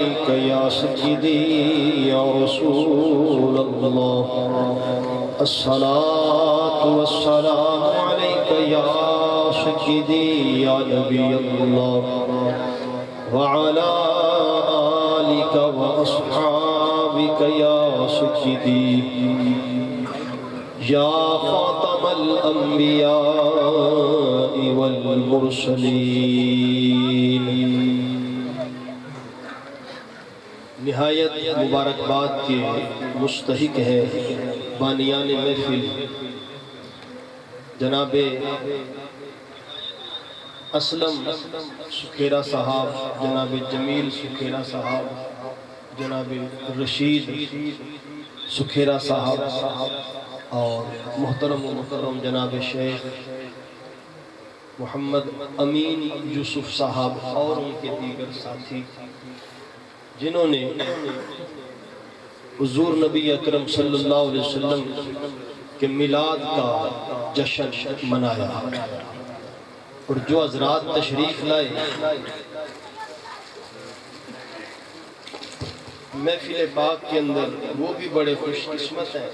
يا سيدي يا رسول الله الصلاة والسلام عليك يا سيدي يا نبي الله وعلى آلك وأصحابك يا سيدي يا خاتم الأنبياء والمرسلين۔ نہایت مبارکباد کے مستحق ہے بانیان محفل جناب اسلم سکھیرا صاحب، جناب جمیل سکھیرا صاحب، جناب رشید سکھیرا صاحب اور محترم و مکرم جناب شیخ محمد امین یوسف صاحب اور ان کے دیگر ساتھی جنہوں نے حضور نبی اکرم صلی اللہ علیہ وسلم کے میلاد کا جشن منایا، اور جو حضرات تشریف لائے محفل پاک کے اندر وہ بھی بڑے خوش قسمت ہیں،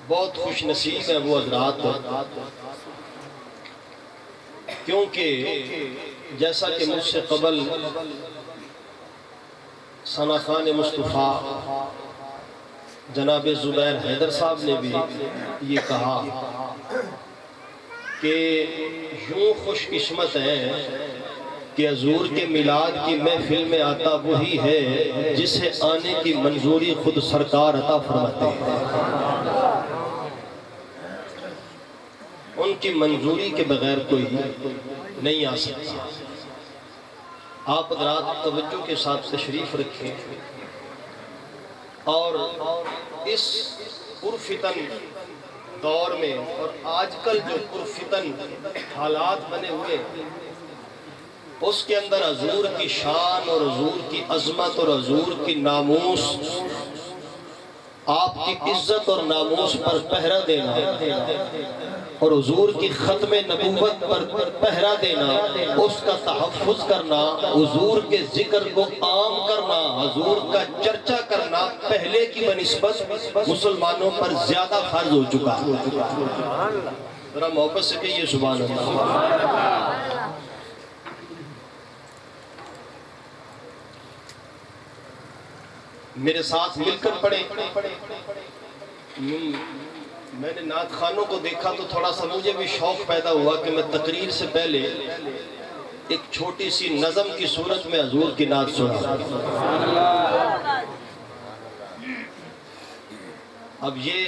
بہت خوش نصیب ہیں وہ حضرات، کیونکہ جیسا کہ مجھ سے قبل ثنا خان مصطفیٰ جناب زبیر حیدر صاحب نے بھی یہ کہا کہ یوں خوش قسمت ہیں کہ حضور کے میلاد کی محفل میں آتا وہی ہے جسے آنے کی منظوری خود سرکار عطا فرماتے ہیں، ان کی منظوری کے بغیر کوئی نہیں آ سکتا۔ آپ حضرات توجہ کے ساتھ تشریف رکھیں اور اس پرفتن دور میں اور آج کل جو پرفتن حالات بنے ہوئے اس کے اندر حضور کی شان اور حضور کی عظمت اور حضور کی ناموس، آپ کی عزت اور ناموس پر پہرا دینا اور حضور کی ختم نبوت پر پہرا دینا، اس کا تحفظ کرنا، حضور کے ذکر کو عام کرنا، حضور کا چرچا کرنا پہلے کی بنسبت مسلمانوں پر زیادہ فرض ہو چکا ہے۔ ذرا محبت سے کہیے سبحان اللہ۔ میرے ساتھ مل کر پڑھیں۔ میں نے نعت خانوں کو دیکھا تو تھوڑا سا مجھے بھی شوق پیدا ہوا کہ میں تقریر سے پہلے ایک چھوٹی سی نظم کی صورت میں حضور کی نعت سنا۔ اب یہ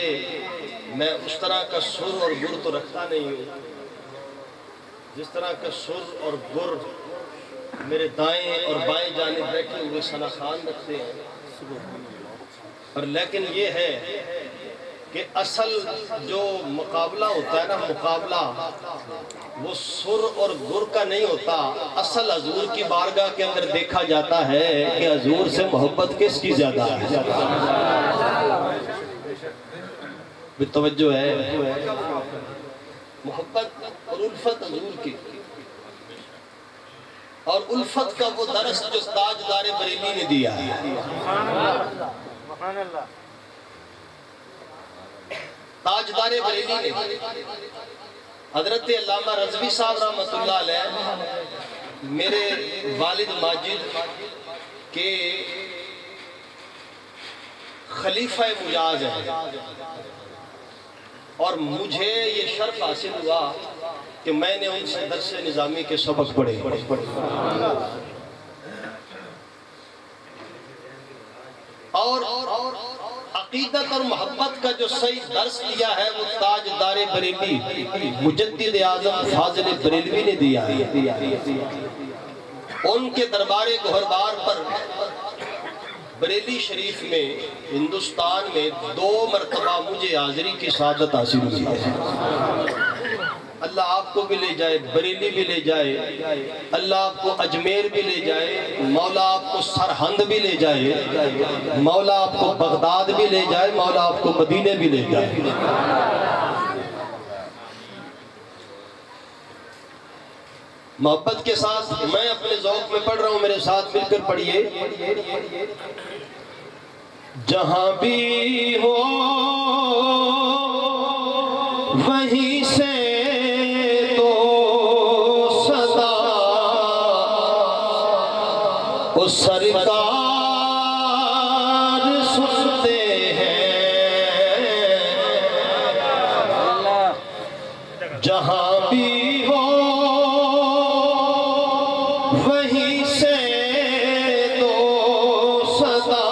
میں اس طرح کا سر اور گر تو رکھتا نہیں ہوں جس طرح کا سر اور گر میرے دائیں اور بائیں جانب بیٹھے ہوئے ثنا خان رکھتے ہیں، اور لیکن یہ ہے کہ اصل جو مقابلہ ہوتا ہے نا، مقابلہ وہ سر اور گر کا نہیں ہوتا، اصل حضور کی بارگاہ کے اندر دیکھا جاتا ہے کہ حضور سے محبت کس کی زیادہ ہے۔ توجہ ہے، محبت اور الفت حضور کی، اور الفت کا وہ درس جو تاجدار بریلی نے دیا ہے۔ تاجدار بریلی نے حضرت علامہ رضوی صاحب رحمۃ اللہ علیہ میرے والد ماجد کے خلیفہ مجاز ہیں، اور مجھے یہ شرف حاصل ہوا کہ میں نے ان سے درس نظامی کے سبق پڑھے، اور عقیدت اور محبت کا جو صحیح درس دیا ہے وہ تاجدار بریلی مجدد اعظم فاضل بریلوی نے دیا ہے۔ ان کے دربار گوہربار پر بریلی شریف میں ہندوستان میں 2 مرتبہ مجھے حاضری کی سعادت حاصل ہوئی ہے۔ اللہ آپ کو بھی لے جائے، بریلی بھی لے جائے، اللہ آپ کو اجمیر بھی لے جائے، مولا آپ کو سرہند بھی لے جائے، مولا آپ کو بغداد بھی لے جائے، مولا آپ کو مدینے بھی لے جائے۔ محبت کے ساتھ میں اپنے ذوق میں پڑھ رہا ہوں، میرے ساتھ مل کر پڑھیے۔ جہاں بھی ہو وہیں سے تو صدا اس سرکار سنتے ہیں، جہاں بھی ہو وہیں سے تو صدا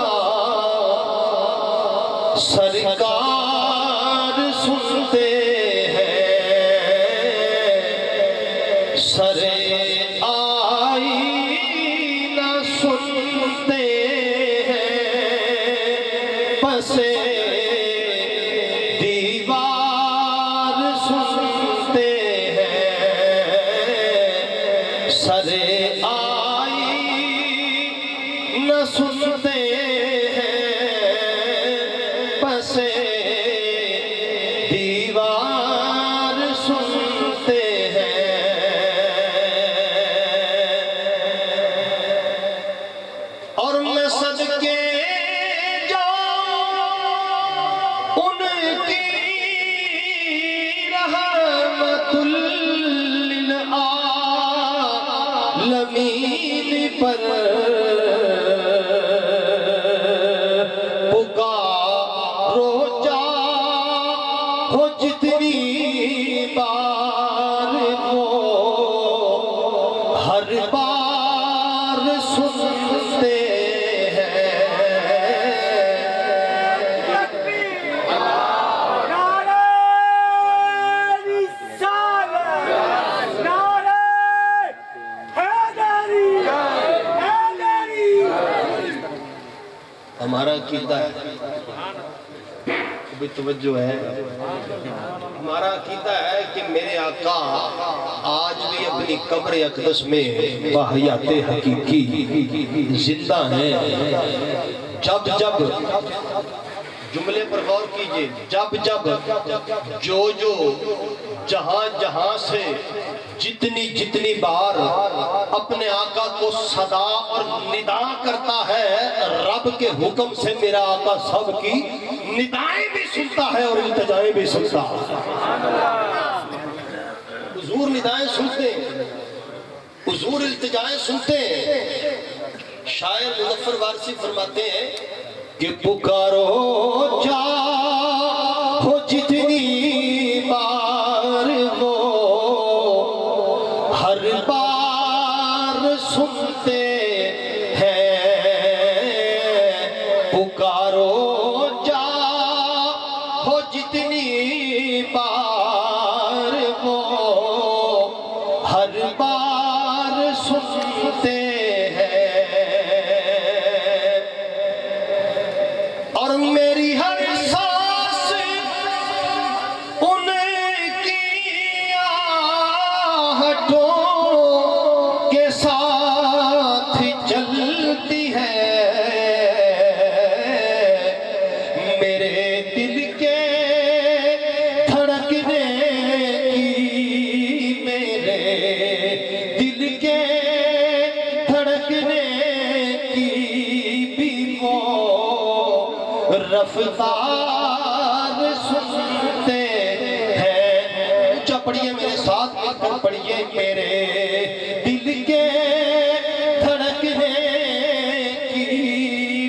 سرکار سنتے ہیں، سر آئینہ سنتے ہیں، پس دیوار سنتے ہیں، سر آئینہ سنتے پس دیوار سنتے ہیں۔ اور میں صدقے جاؤں ان کی رحمت للعالمین پر، ہو جتنی بار وہ ہر بار سنتے ہیں۔ نعرہ رسالت، نعرہ حیدری، حیدری۔ ہمارا عقیدہ ہے، بھی توجہ ہے، ہمارا عقیدہ ہے کہ میرے آقا آج بھی اپنی قبر اقدس میں باحیات حقیقی زندہ ہیں۔ جب جب جملے پر غور کیجئے، جب جب جو جہاں جہاں سے جتنی بار اپنے آقا کو صدا اور ندا کرتا ہے، رب کے حکم سے میرا آقا سب کی ندائیں بھی سنتا ہے اور التجائیں بھی سنتا ہے۔ حضور ندائیں سنتے ہیں، حضور التجائیں سنتے ہیں۔ شاعر مظفر وارثی فرماتے ہیں کہ پکارو جا ہو جتنی بار وہ ہر بار سنتے ہیں، پکارو جا ہو جتنی بار وہ ہر بار سنتے ہیں، اور میری ہر سانس ان کی آہٹوں کے ساتھ چلتی ہے، میرے دل کے دھڑکنے کی، میرے دل کے دھڑکنے کی بھی وہ رفتار سنتے ہیں۔ اونچا پڑھیے، میرے ساتھ مل کر پڑھیے، میرے دل کے دھڑکنے کی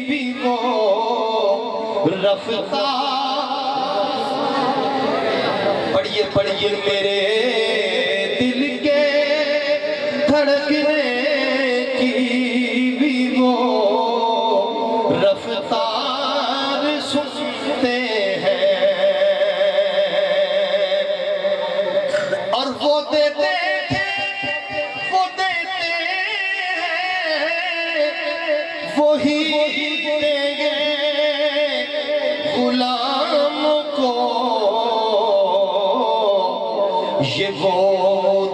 بھی وہ رفتار، پڑھیے پڑھیے، میرے دل کے دھڑکنے کی بھی وہ رفتار سنتے ہیں، اور وہ دیتے ہیں وہی دیں گے غلام کو، یہ وہ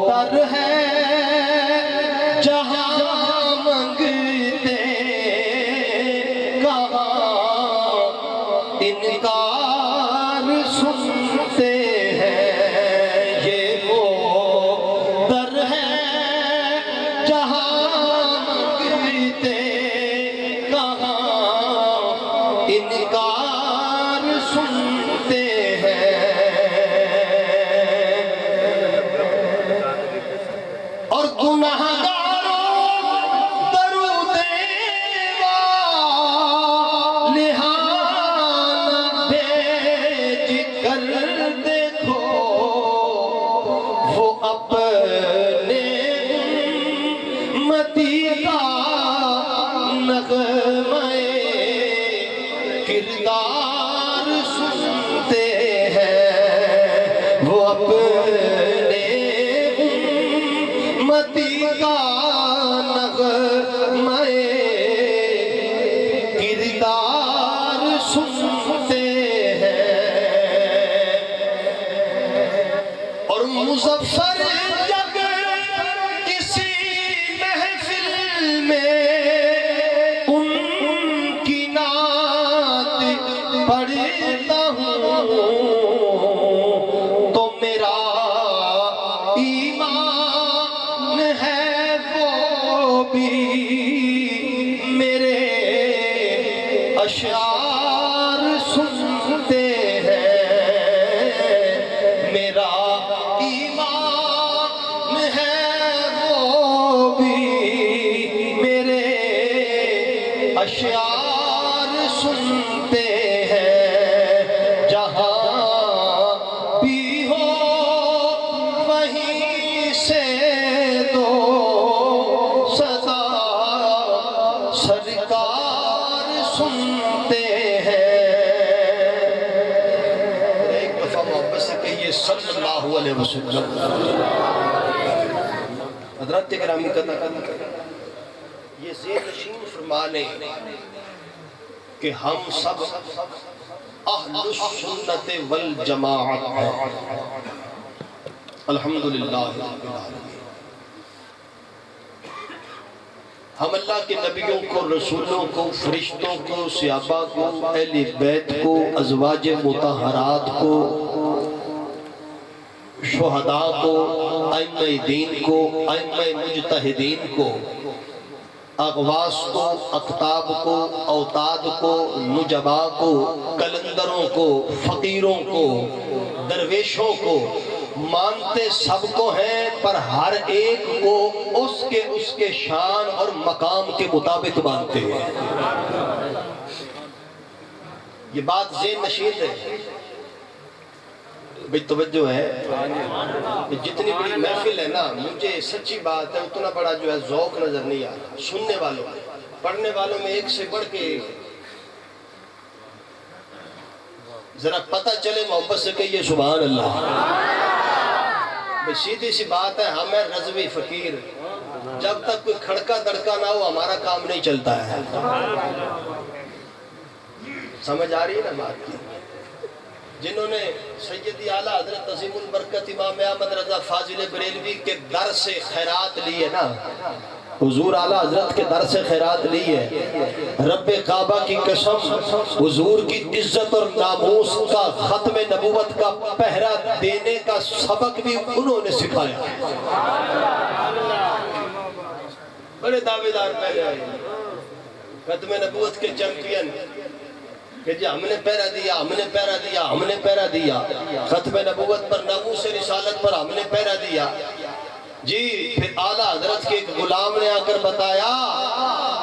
در ہے جہاں منگتے کہاں انکار سنتے ہیں، یہ وہ در ہے متی کا نغمے کردار سنتے ہیں وہ اپنے متی کا نغمے کردار سنتے ہیں اور مظفر جب کسی محفل میں ان کی نعت پڑھتا ہوں تو میرا ایمان ہے وہ بھی میرے اشعار سنتے ہیں میرا ایمان ہے وہ بھی میرے اشعار سنتے ہیں جہاں بھی ہو وہیں سے دو صدا سرکار سنتے ہیں ایک دفعہ محبت سے کہیے صلی اللہ علیہ وسلم حضرات گرامی قدر یہ زیر نشین فرما لیں کہ ہم سب اہل السنت والجماعت ہیں الحمدللہ رب العالمین ہم اللہ کے نبیوں کو رسولوں کو فرشتوں کو صحابہ کو اہل بیت کو ازواج مطہرات کو شہداء کو ائمہ دین کو ائمہ مجتہدین کو اغواث کو اقطاب کو اوتاد کو نجبا کو کلندروں کو فقیروں کو درویشوں کو مانتے سب کو ہیں پر ہر ایک کو اس کے شان اور مقام کے مطابق مانتے ہیں یہ بات ذہن نشین ہے بھئی توجہ ہے جتنی بڑی محفل ہے نا مجھے سچی بات ہے اتنا بڑا جو ہے ذوق نظر نہیں آ رہا سننے والوں پڑھنے والوں میں ایک سے بڑھ کے ذرا پتہ چلے محبت سے کہیے سبحان اللہ بھئی سیدھی سی بات ہے ہم ہیں رضوی فقیر جب تک کوئی کھڑکا دڑکا نہ ہو ہمارا کام نہیں چلتا ہے سمجھ آ رہی ہے نا بات کی جنہوں نے سیدی اعلیٰ حضرت عظیم البرکت امام احمد رضا فاضل بریلوی کے در سے خیرات لی ہے نا حضور اعلیٰ حضرت کے در سے خیرات لی ہے رب کعبہ کی قسم حضور کی عزت اور ناموس کا ختم نبوت کا پہرا دینے کا سبق بھی انہوں نے سکھایا بڑے دعویدار پہلے آئے ختم نبوت کے چیمپئن کہ جی ہم نے پیرا دیا ہم نے پیرا دیا ہم نے پیرا دیا ختم نبوت پر ناموس رسالت پر ہم نے پیرا دیا جی پھر اعلیٰ حضرت کے ایک غلام نے آ کر بتایا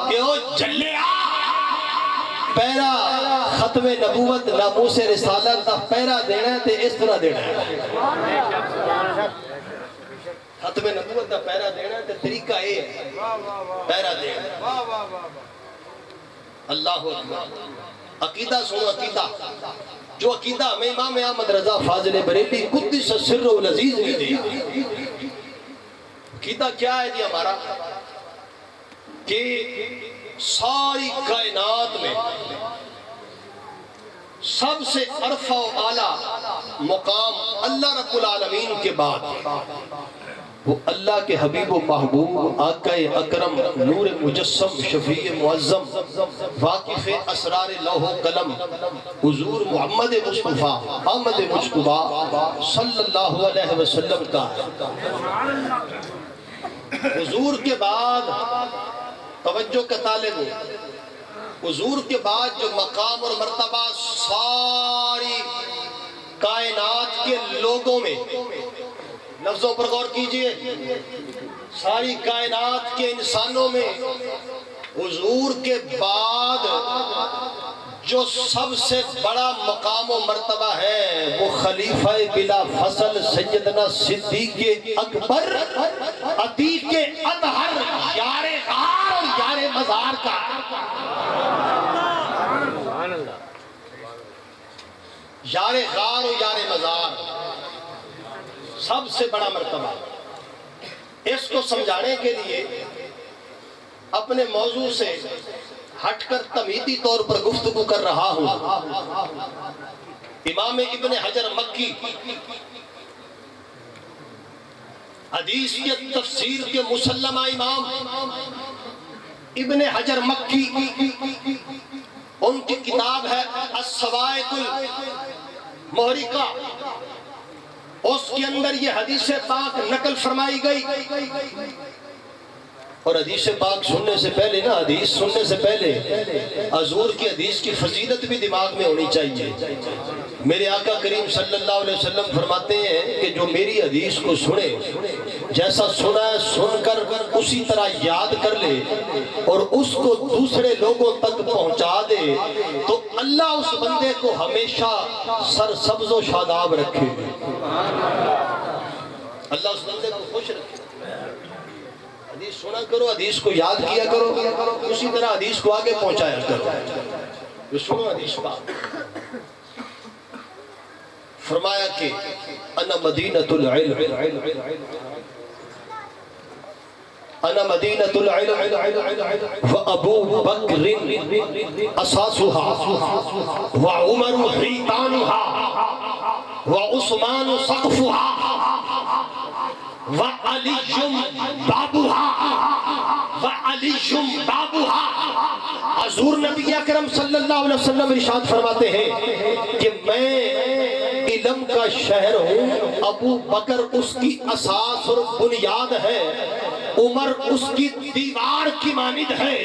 کہ او جلیا پیرا ختم نبوت ناموس رسالت کا پیرا دینا ہے تے اس طرح دینا ہے ختم نبوت کا پیرا دینا ہے تے طریقہ یہ ہے پیرا دینا اللہ اکبر عقیدہ سنو عقیدہ جو عقیدہ ہمیں امام احمد رضا فاضل بریلوی قدس سر العزیز نے دیا عقیدہ کیا ہے جی ہمارا کہ ساری کائنات میں سب سے عرفہ و اعلیٰ مقام اللہ رب العالمین کے بعد وہ اللہ کے حبیب و محبوب آقا اکرم نور مجسم شفیع معظم واقف اسرار لوح و قلم حضور محمد مصطفیٰ احمد مجتبیٰ صلی اللہ علیہ وسلم کا حضور کے بعد توجہ کا طالب ہو حضور کے بعد جو مقام اور مرتبہ ساری کائنات کے لوگوں میں لفظوں پر غور کیجئے ساری کائنات کے انسانوں میں حضور کے بعد جو سب سے بڑا مقام و مرتبہ ہے وہ خلیفہ بلا فصل سیدنا صدیق اکبر عتیق اطہر یار غار اور یار مزار کا یار غار اور یار مزار سب سے بڑا مرتبہ. اس کو سمجھانے کے لیے اپنے موضوع سے ہٹ کر تمہیدی طور پر گفتگو کر رہا ہوں. امام ابن حجر مکی حدیث کے تفسیر کے مسلمہ امام ابن حجر مکی، ان کی کتاب ہے الصواعق المحرقہ، اس کے اندر یہ حدیث پاک نقل فرمائی گئی. اور حدیث پاک سننے سے پہلے نا، حدیث سننے سے پہلے حضور کی حدیث کی فضیلت بھی دماغ میں ہونی چاہیے. میرے آقا کریم صلی اللہ علیہ وسلم فرماتے ہیں کہ جو میری حدیث کو سنے، جیسا سنا ہے سن کر اسی طرح یاد کر لے اور اس کو دوسرے لوگوں تک پہنچا دے، تو اللہ اس بندے کو ہمیشہ سرسبز و شاداب رکھے. اللہ اس بندے کو خوش رکھے. حدیث سنا کرو، حدیث کو یاد کیا کرو، اسی طرح حدیث کو آگے پہنچایا کرو. جو سنو حدیث پاک فرمایا کہ انا مدینۃ العلم، انا مدینۃ العلم وابو بکر اساسها وعمر حیطانها وعثمان سقفها وعلی بابها وعلی بابها. حضور نبی اکرم صلی اللہ علیہ وسلم ارشاد فرماتے ہیں کہ میں علم کا شہر ہوں، ابو بکر اس کی اساس اور بنیاد ہے، عمر اس کی دیوار کی مانند ہے،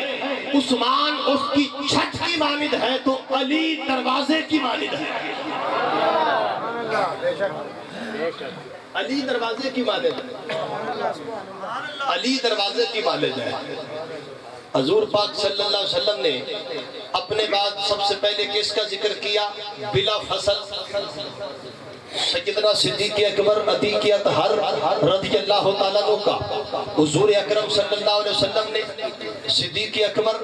عثمان اس کی چھت کی مانند ہے، تو علی دروازے کی مانند ہے. علی دروازے کی مانند ہے، علی دروازے کی مانند ہے. حضور پاک صلی اللہ علیہ وسلم نے اپنے بعد سب سے پہلے کس کا ذکر کیا؟ بلا فصل سیدنا صدیق اکبر عتیق اطہر رضی اللہ تعالیٰ عنہ کا. حضور اکرم صلی اللہ علیہ وسلم نے صدیق اکبر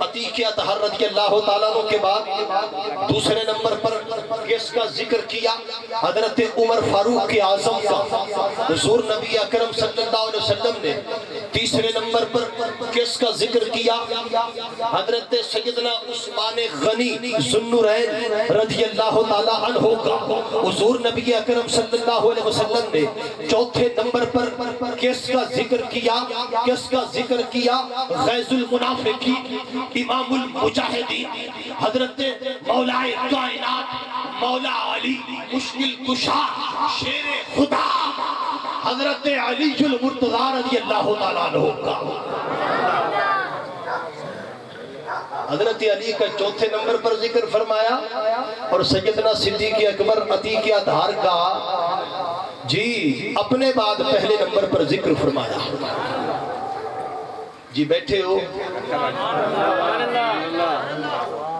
عتیق اطہر رضی اللہ تعالیٰ عنہ کے بعد دوسرے نمبر پر کس کا ذکر کیا؟ حضرت عمر فاروق اعظم کا. حضور نبی اکرم صلی اللہ علیہ وسلم نے تیسرے نمبر پر کس کا ذکر کیا؟ حضرت سیدنا عثمان غنی ذو النورین رضی اللہ تعالیٰ عنہ کا. حضور نبی اکرم صلی اللہ علیہ وسلم نے چوتھے نمبر پر کس کا ذکر کیا؟ کس کا ذکر کیا؟ غیظ المنافقین امام المجاہدین حضرت مولا کائنات مولا علی مشکل کشا شیر خدا حضرت علی المرتضی رضی اللہ تعالیٰ عنہ کا. حضرت علی کا چوتھے نمبر پر ذکر فرمایا اور سیدنا صدیق اکبر عتیق اطہر کا جی اپنے بعد پہلے نمبر پر ذکر فرمایا. جی بیٹھے ہو.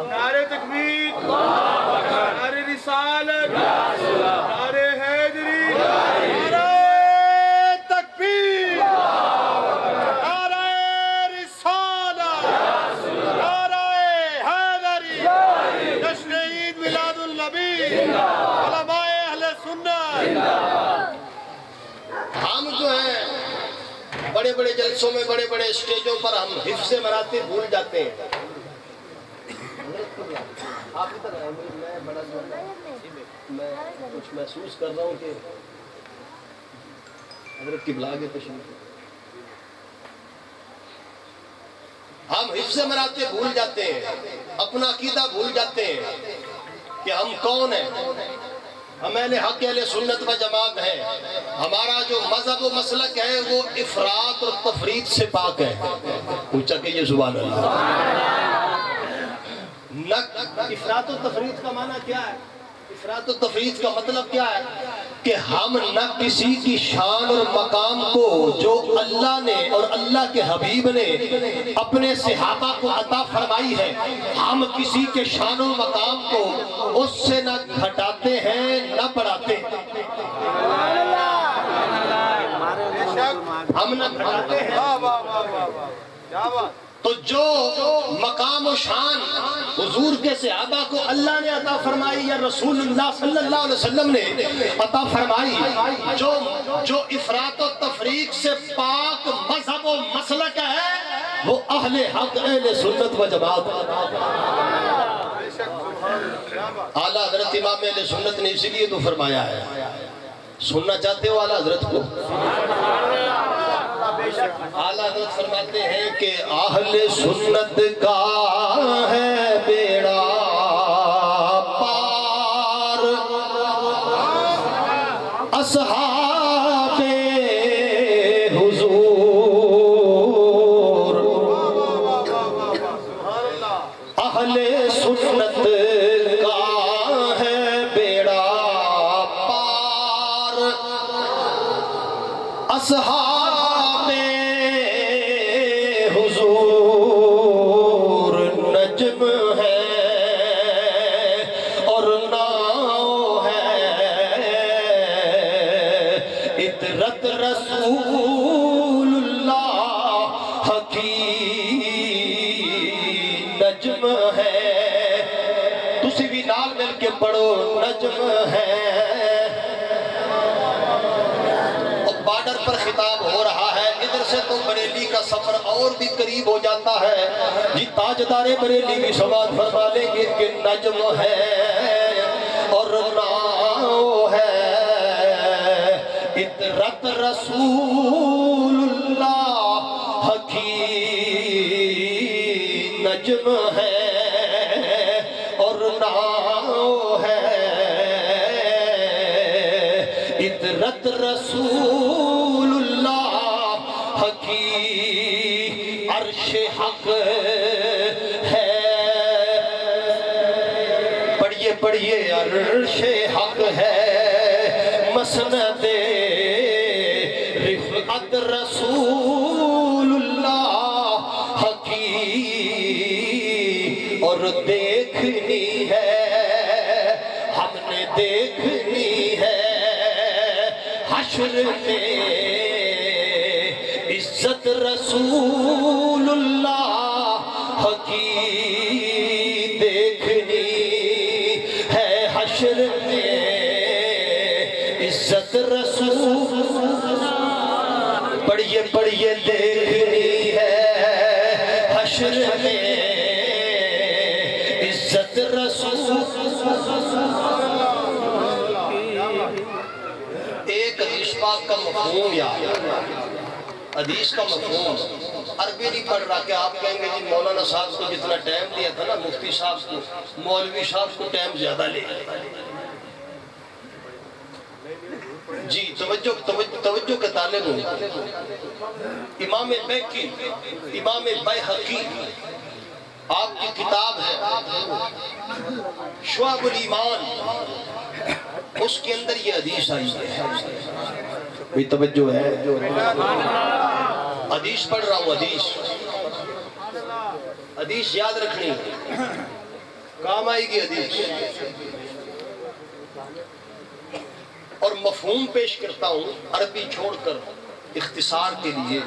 نعرہ تکبیر، نعرہ رسالت، نعرہ حیدری، نعرہ تکبیر، نعرہ رسالت، نعرہ حیدری، جشن عید میلاد النبی، علماء اہل سنت. ہم جو ہیں بڑے بڑے جلسوں میں بڑے بڑے اسٹیجوں پر ہم حفظ مراتب بھول جاتے ہیں. آپ ادھر آئیں، میں بڑا میں کچھ محسوس کر رہا ہوں کہ حضرت قبلہ آگے تشریف. ہم حفظ مراتب بھول جاتے ہیں، اپنا عقیدہ بھول جاتے ہیں کہ ہم کون ہیں. ہم اہل حق اہل سنت و جماعت ہیں. ہمارا جو مذہب و مسلک ہے وہ افراط اور تفریط سے پاک ہے. پوچھا کہ یہ سبحان اللہ. افراط و تفریط کا معنی کیا ہے؟ افراط و تفریط کا مطلب کیا ہے کہ ہم نہ کسی کی شان اور مقام کو جو اللہ نے اور اللہ کے حبیب نے اپنے صحابہ کو عطا فرمائی ہے، ہم کسی کے شان و مقام کو اس سے نہ گھٹاتے ہیں نہ بڑھاتے ہیں، ہم نہ گھٹاتے ہیں۔ کیا بات! تو جو مقام و شان حضور کے صحابہ کو اللہ نے عطا فرمائی یا رسول اللہ صلی اللہ علیہ وسلم نے عطا فرمائی، جو افراط و تفریق سے پاک مذہب و مسلک ہے، وہ اہل حق اہل سنت و جماعت۔ اعلیٰ حضرت امام اہل سنت نے اسی لیے تو فرمایا ہے، سننا چاہتے ہو اعلیٰ حضرت کو؟ اعلیٰ حضرت فرماتے ہیں کہ اہل سنت کا ہے بیڑا پار، اصحاب حضور، اہل سنت کا ہے بیڑا پار، اصحاب رسول اللہ کی نجم ہے، تسی بھی نال مل کے پڑھو، نجم ہے۔ اور بارڈر پر خطاب ہو رہا ہے، ادھر سے تو بریلی کا سفر اور بھی قریب ہو جاتا ہے، جی تاجدار بریلی بھی سماعت فرما لیں گے کہ نجم ہے اور ناؤ ہے، عطرت رسول اللہ کی نجم ہے اور ناؤ ہے، عطرت رسول اللہ کی عرش حق ہے۔ پڑھیے پڑھیے، عرش حق ہے، مسند رفعت رسول اللہ کی، اور دیکھنی ہے ہم نے، دیکھنی ہے حشر میں عزت رسول اللہ کی، دیکھنی ہے حشر میں عزت رسول، پڑھیے پڑھیے، دیکھنی ہے حشر میں عزت رسول۔ ایک حدیث پاک کا مفہوم یا حدیث کا مفہوم عربی نہیں پڑھ رہا کہ آپ کہیں گے جی مولانا صاحب کو جتنا ٹائم دیا تھا نا مفتی صاحب کو، مولوی صاحب کو ٹائم زیادہ لے جی۔ توجہ کے طالب ہوں، امام بیکی، امام بیہقی، آپ کی کتاب ہے شعب الایمان، اس کے اندر یہ حدیث آئی ہے، بھی توجہ ہے، حدیث پڑھ رہا ہوں، حدیث یاد رکھنی کام آئے گی حدیث، اور مفہوم پیش کرتا ہوں عربی چھوڑ کر اختصار کے لیے۔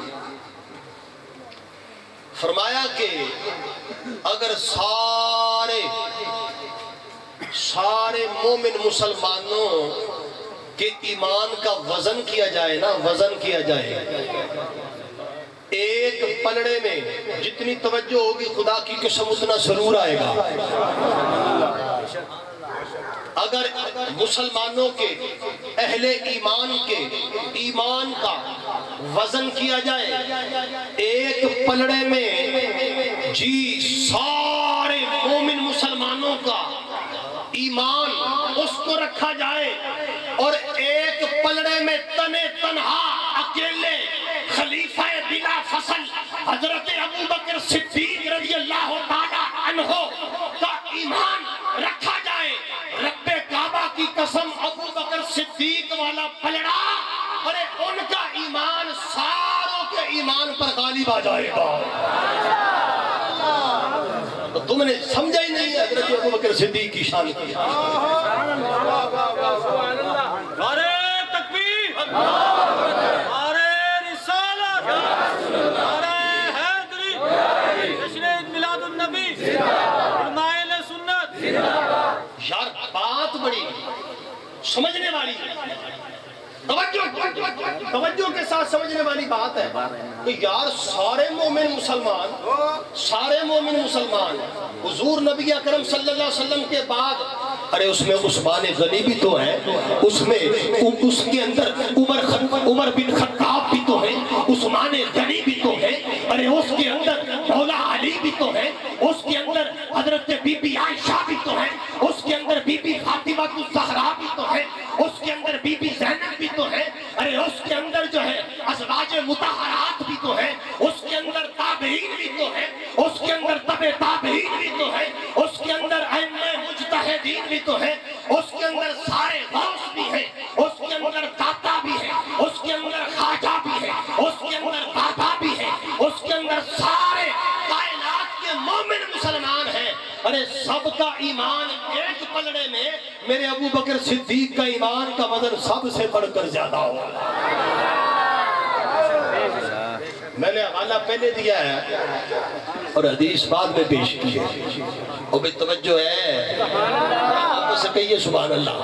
فرمایا کہ اگر سارے مومن مسلمانوں کے ایمان کا وزن کیا جائے نا، وزن کیا جائے، ایک پلڑے میں جتنی توجہ ہوگی خدا کی قسم اتنا ضرور آئے گا۔ اگر مسلمانوں کے اہل ایمان کے ایمان کا وزن کیا جائے ایک پلڑے میں، جی سارے مومن مسلمانوں کا ایمان اس کو رکھا جائے، اور ایک پلڑے میں تنے تنہا اکیلے خلیفہ بلا فصل حضرت ابوبکر صدیق رضی اللہ تعالی عنہ کا ایمان رکھا جائے، رب کعبہ کی قسم ابوبکر صدیق والا غالب آ جائے گا۔ تو تم نے سمجھا ہی نہیں حضرت ابو بکر صدیق کی شان کی۔ نعرہ تکبیر، نعرہ رسالت، نعرہ حیدری، جشن عید میلاد النبی، علماء سنت۔ یار بات بڑی سمجھنے والی، توجہ کے ساتھ سمجھنے والی بات ہے کہ یار سارے مومن مسلمان حضور نبی اکرم صلی اللہ علیہ وسلم کے بعد، ارے اس میں عثمان غنی بھی تو ہے، اس میں اس کے اندر عمر بن خطاب بھی تو ہے، عثمان غنی بھی تو ہے، ارے اس کے اندر مولا علی بھی تو ہے، اس کے اندر حضرت بی بی عائشہ بھی تو ہے، اس کے اندر بی بی فاطمہ الزہرا بھی تو ہے، اس کے اندر بی بی زینب بھی تو ہے، ارے اس کے اندر جو ہے ازواج مطہرات بھی تو ہے، اس کے اندر تابعین بھی تو ہے، اس کے اندر تبع تابعین بھی تو ہے، اس کے اندر ائمہ مجتہدین بھی تو ہے، اس کے اندر سارے غوث بھی ہے، اس کے اندر داتا بھی ہے، اس کے اندر خواجہ بھی ہے، اس کے اندر بابا بھی ہے، اس کے اندر سارے کائنات کے مومن مسلمان ہیں۔ ارے سب کا ایمان ایک پلڑے میں میرے ابو بکر صدیق کا ایمان کا وزن سب سے بڑھ کر زیادہ ہو۔ میں نے حوالہ پہلے دیا ہے اور حدیث بعد میں پیش کی ہے، اور بھی توجہ ہے، آپ سے کہیے سبحان اللہ۔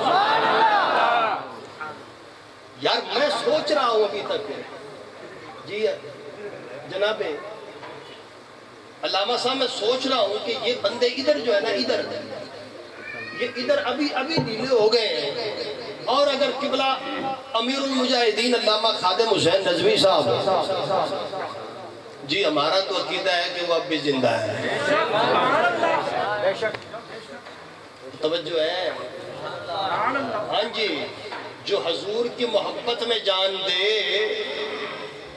یار میں سوچ رہا ہوں ابھی تک، جی جناب علامہ صاحب، میں سوچ رہا ہوں کہ یہ بندے ادھر جو ہے نا، ادھر ابھی ڈھیلے ہو گئے ہیں، اور اگر قبلہ امیر المجاہدین علامہ خادم حسین نظوی صاحب، جی ہمارا تو عقیدہ ہے کہ وہ اب بھی زندہ ہے، توجہ ہے، ہاں جی، جو حضور کی محبت میں جان دے،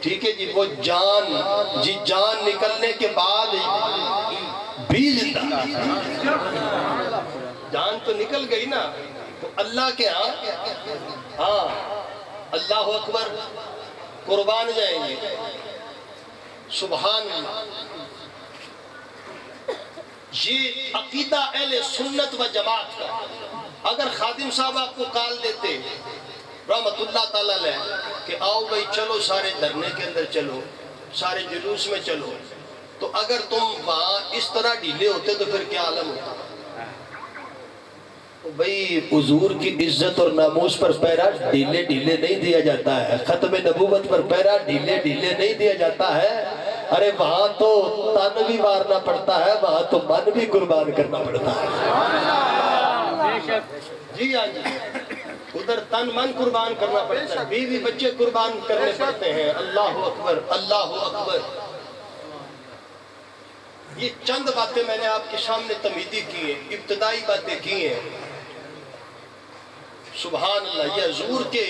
ٹھیک ہے جی، وہ جان نکلنے کے بعد بھی زندہ، جان تو نکل گئی نا، تو اللہ کے ہاں اللہ اکبر قربان جائیں گے، سبحان اللہ۔ یہ عقیدہ اہل سنت و جماعت کا۔ اگر خادم صاحب آپ کو کال دیتے رحمت اللہ تعالیٰ علیہ کہ آؤ بھائی چلو سارے دھرنے کے اندر چلو، سارے جلوس میں چلو، تو اگر تم وہاں اس طرح ڈھیلے ہوتے تو پھر کیا عالم ہوتا؟ بھئی حضور کی عزت اور ناموس پر پیرا ڈھیلے نہیں دیا جاتا ہے، ختم نبوت پر پیرا ڈھیلے نہیں دیا جاتا ہے، ارے وہاں تو تن بھی مارنا پڑتا ہے، وہاں تو من بھی قربان کرنا پڑتا ہے، جی ہاں جی، ادھر تن من قربان کرنا پڑتا ہے، بیوی بچے قربان کرنے پڑتے ہیں، اللہ اکبر اللہ اکبر۔ یہ چند باتیں میں نے آپ کے سامنے تمہیدی کی ہیں، ابتدائی باتیں کی ہیں، سبحان اللہ۔ یہ حضور کے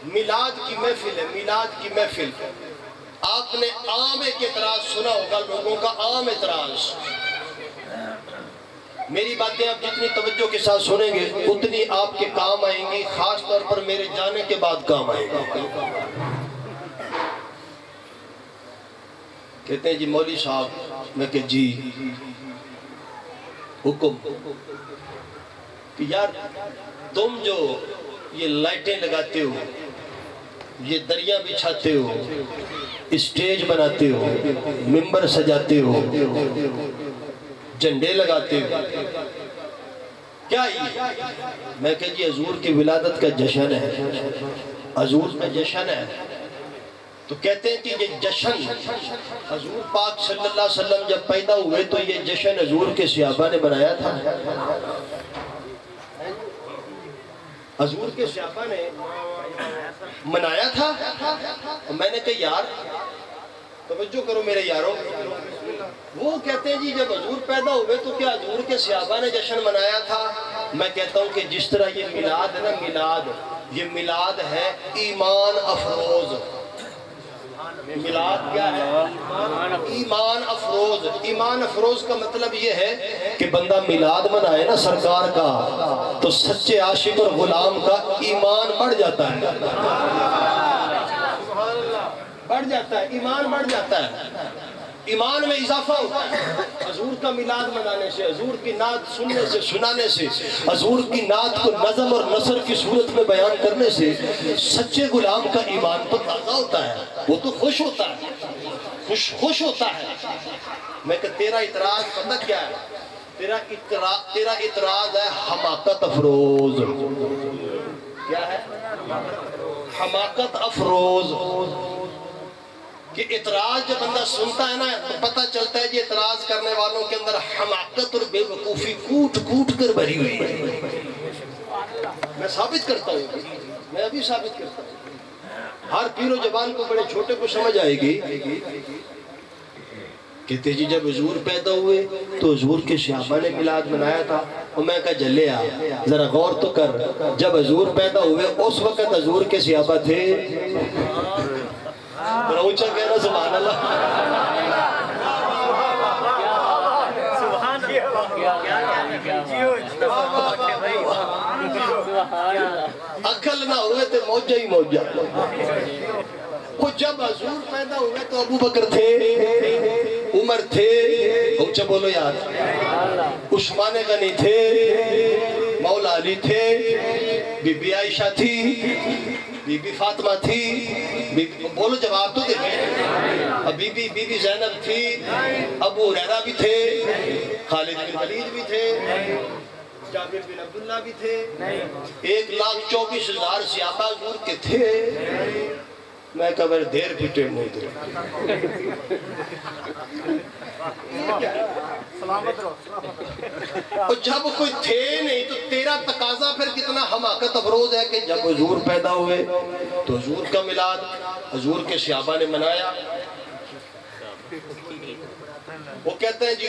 میلاد کی محفل ہے، میلاد کی محفل۔ آپ نے عام ایک اعتراض سنا ہوگا، لوگوں کا عام اعتراض۔ میری باتیں آپ جتنی توجہ کے ساتھ سنیں گے اتنی آپ کے کام آئیں گی، خاص طور پر میرے جانے کے بعد کام آئیں گے۔ کہتے ہیں جی مولوی صاحب، میں کہ جی حکم، کہ یار تم جو یہ لائٹیں لگاتے ہو، یہ دریا بچھاتے ہو، اسٹیج بناتے ہو، ممبر سجاتے ہو، جھنڈے لگاتے ہو، کیا یہ؟ میں کہ جی حضور کی ولادت کا جشن ہے، حضور کا جشن ہے۔ تو کہتے ہیں کہ یہ جشن حضور پاک صلی اللہ علیہ وسلم جب پیدا ہوئے تو یہ جشن حضور کے صحابہ نے بنایا تھا، حضور کے صحابہ نے منایا تھا۔ میں نے کہا یار توجہ کرو میرے یاروں، وہ کہتے ہیں جی جب حضور پیدا ہوئے تو کیا حضور کے صحابہ نے جشن منایا تھا؟ میں کہتا ہوں کہ جس طرح یہ میلاد ہے نا، میلاد، یہ میلاد ہے ایمان افروز۔ میلاد کیا ہے؟ ایمان افروز۔ ایمان افروز کا مطلب یہ ہے کہ بندہ میلاد منائے نا سرکار کا تو سچے عاشق اور غلام کا ایمان بڑھ جاتا ہے۔ بڑھ جاتا ہے، ایمان بڑھ جاتا ہے، ایمان میں اضافہ ہوتا ہے۔ حضور کا میلاد منانے سے، حضور کی نعت سننے سے، سنانے سے، حضور کی نعت کو نظم اور نثر کی صورت میں بیان کرنے سے سچے غلام کا ایمان تو تازہ ہوتا ہے، وہ تو خوش ہوتا ہے، خوش ہوتا ہے۔ میں کہ تیرا اعتراض پتہ کیا ہے؟ تیرا اعتراض ہے حماقت افروز۔ کیا ہے؟ حماقت افروز۔ کہ اعتراض جب بندہ سنتا ہے نا تو پتہ چلتا ہے یہ اعتراض کرنے والوں کے اندر حماقت اور بے وقوفی کوٹ کوٹ کر بھری ہوئی ہے۔ میں ثابت کرتا ہوں، میں ابھی ثابت کرتا ہوں۔ ہر پیر و جوان کو، بڑے چھوٹے کو سمجھ آئے گی۔ کہتے جی جب حضور پیدا ہوئے تو حضور کے صحابہ نے میلاد منایا تھا، اور میں کہا جلیا ذرا غور تو کر، جب حضور پیدا ہوئے اس وقت حضور کے صحابہ تھے؟ ذرا اونچا کہنا سبحان اللہ۔ عقل نہ ہوئے تو موجہ ہی موجہ۔ وہ جب حضور پیدا ہوئے تو ابو بکر تھے، عمر تھے، اونچا بولو یار، عثمان غنی تھے، مولا علی تھے، بی بی عائشہ تھی، بی بی فاطمہ تھی، بولو جواب تو دے، بی بی زینب تھی، ابو ہریرہ بھی تھے، خالد بن ولید بھی تھے، جابر بن عبداللہ بھی تھے، 1,24,000 صحابہ حضور کے تھے۔ میں کہا میرے دیر پھٹے نہیں تھے۔ اور جب کوئی تھے نہیں تو تیرا تقاضا پھر کتنا حماقت افروز ہے کہ جب حضور پیدا ہوئے تو حضور کا میلاد حضور کے صحابہ نے منایا۔ وہ کہتے ہیں جی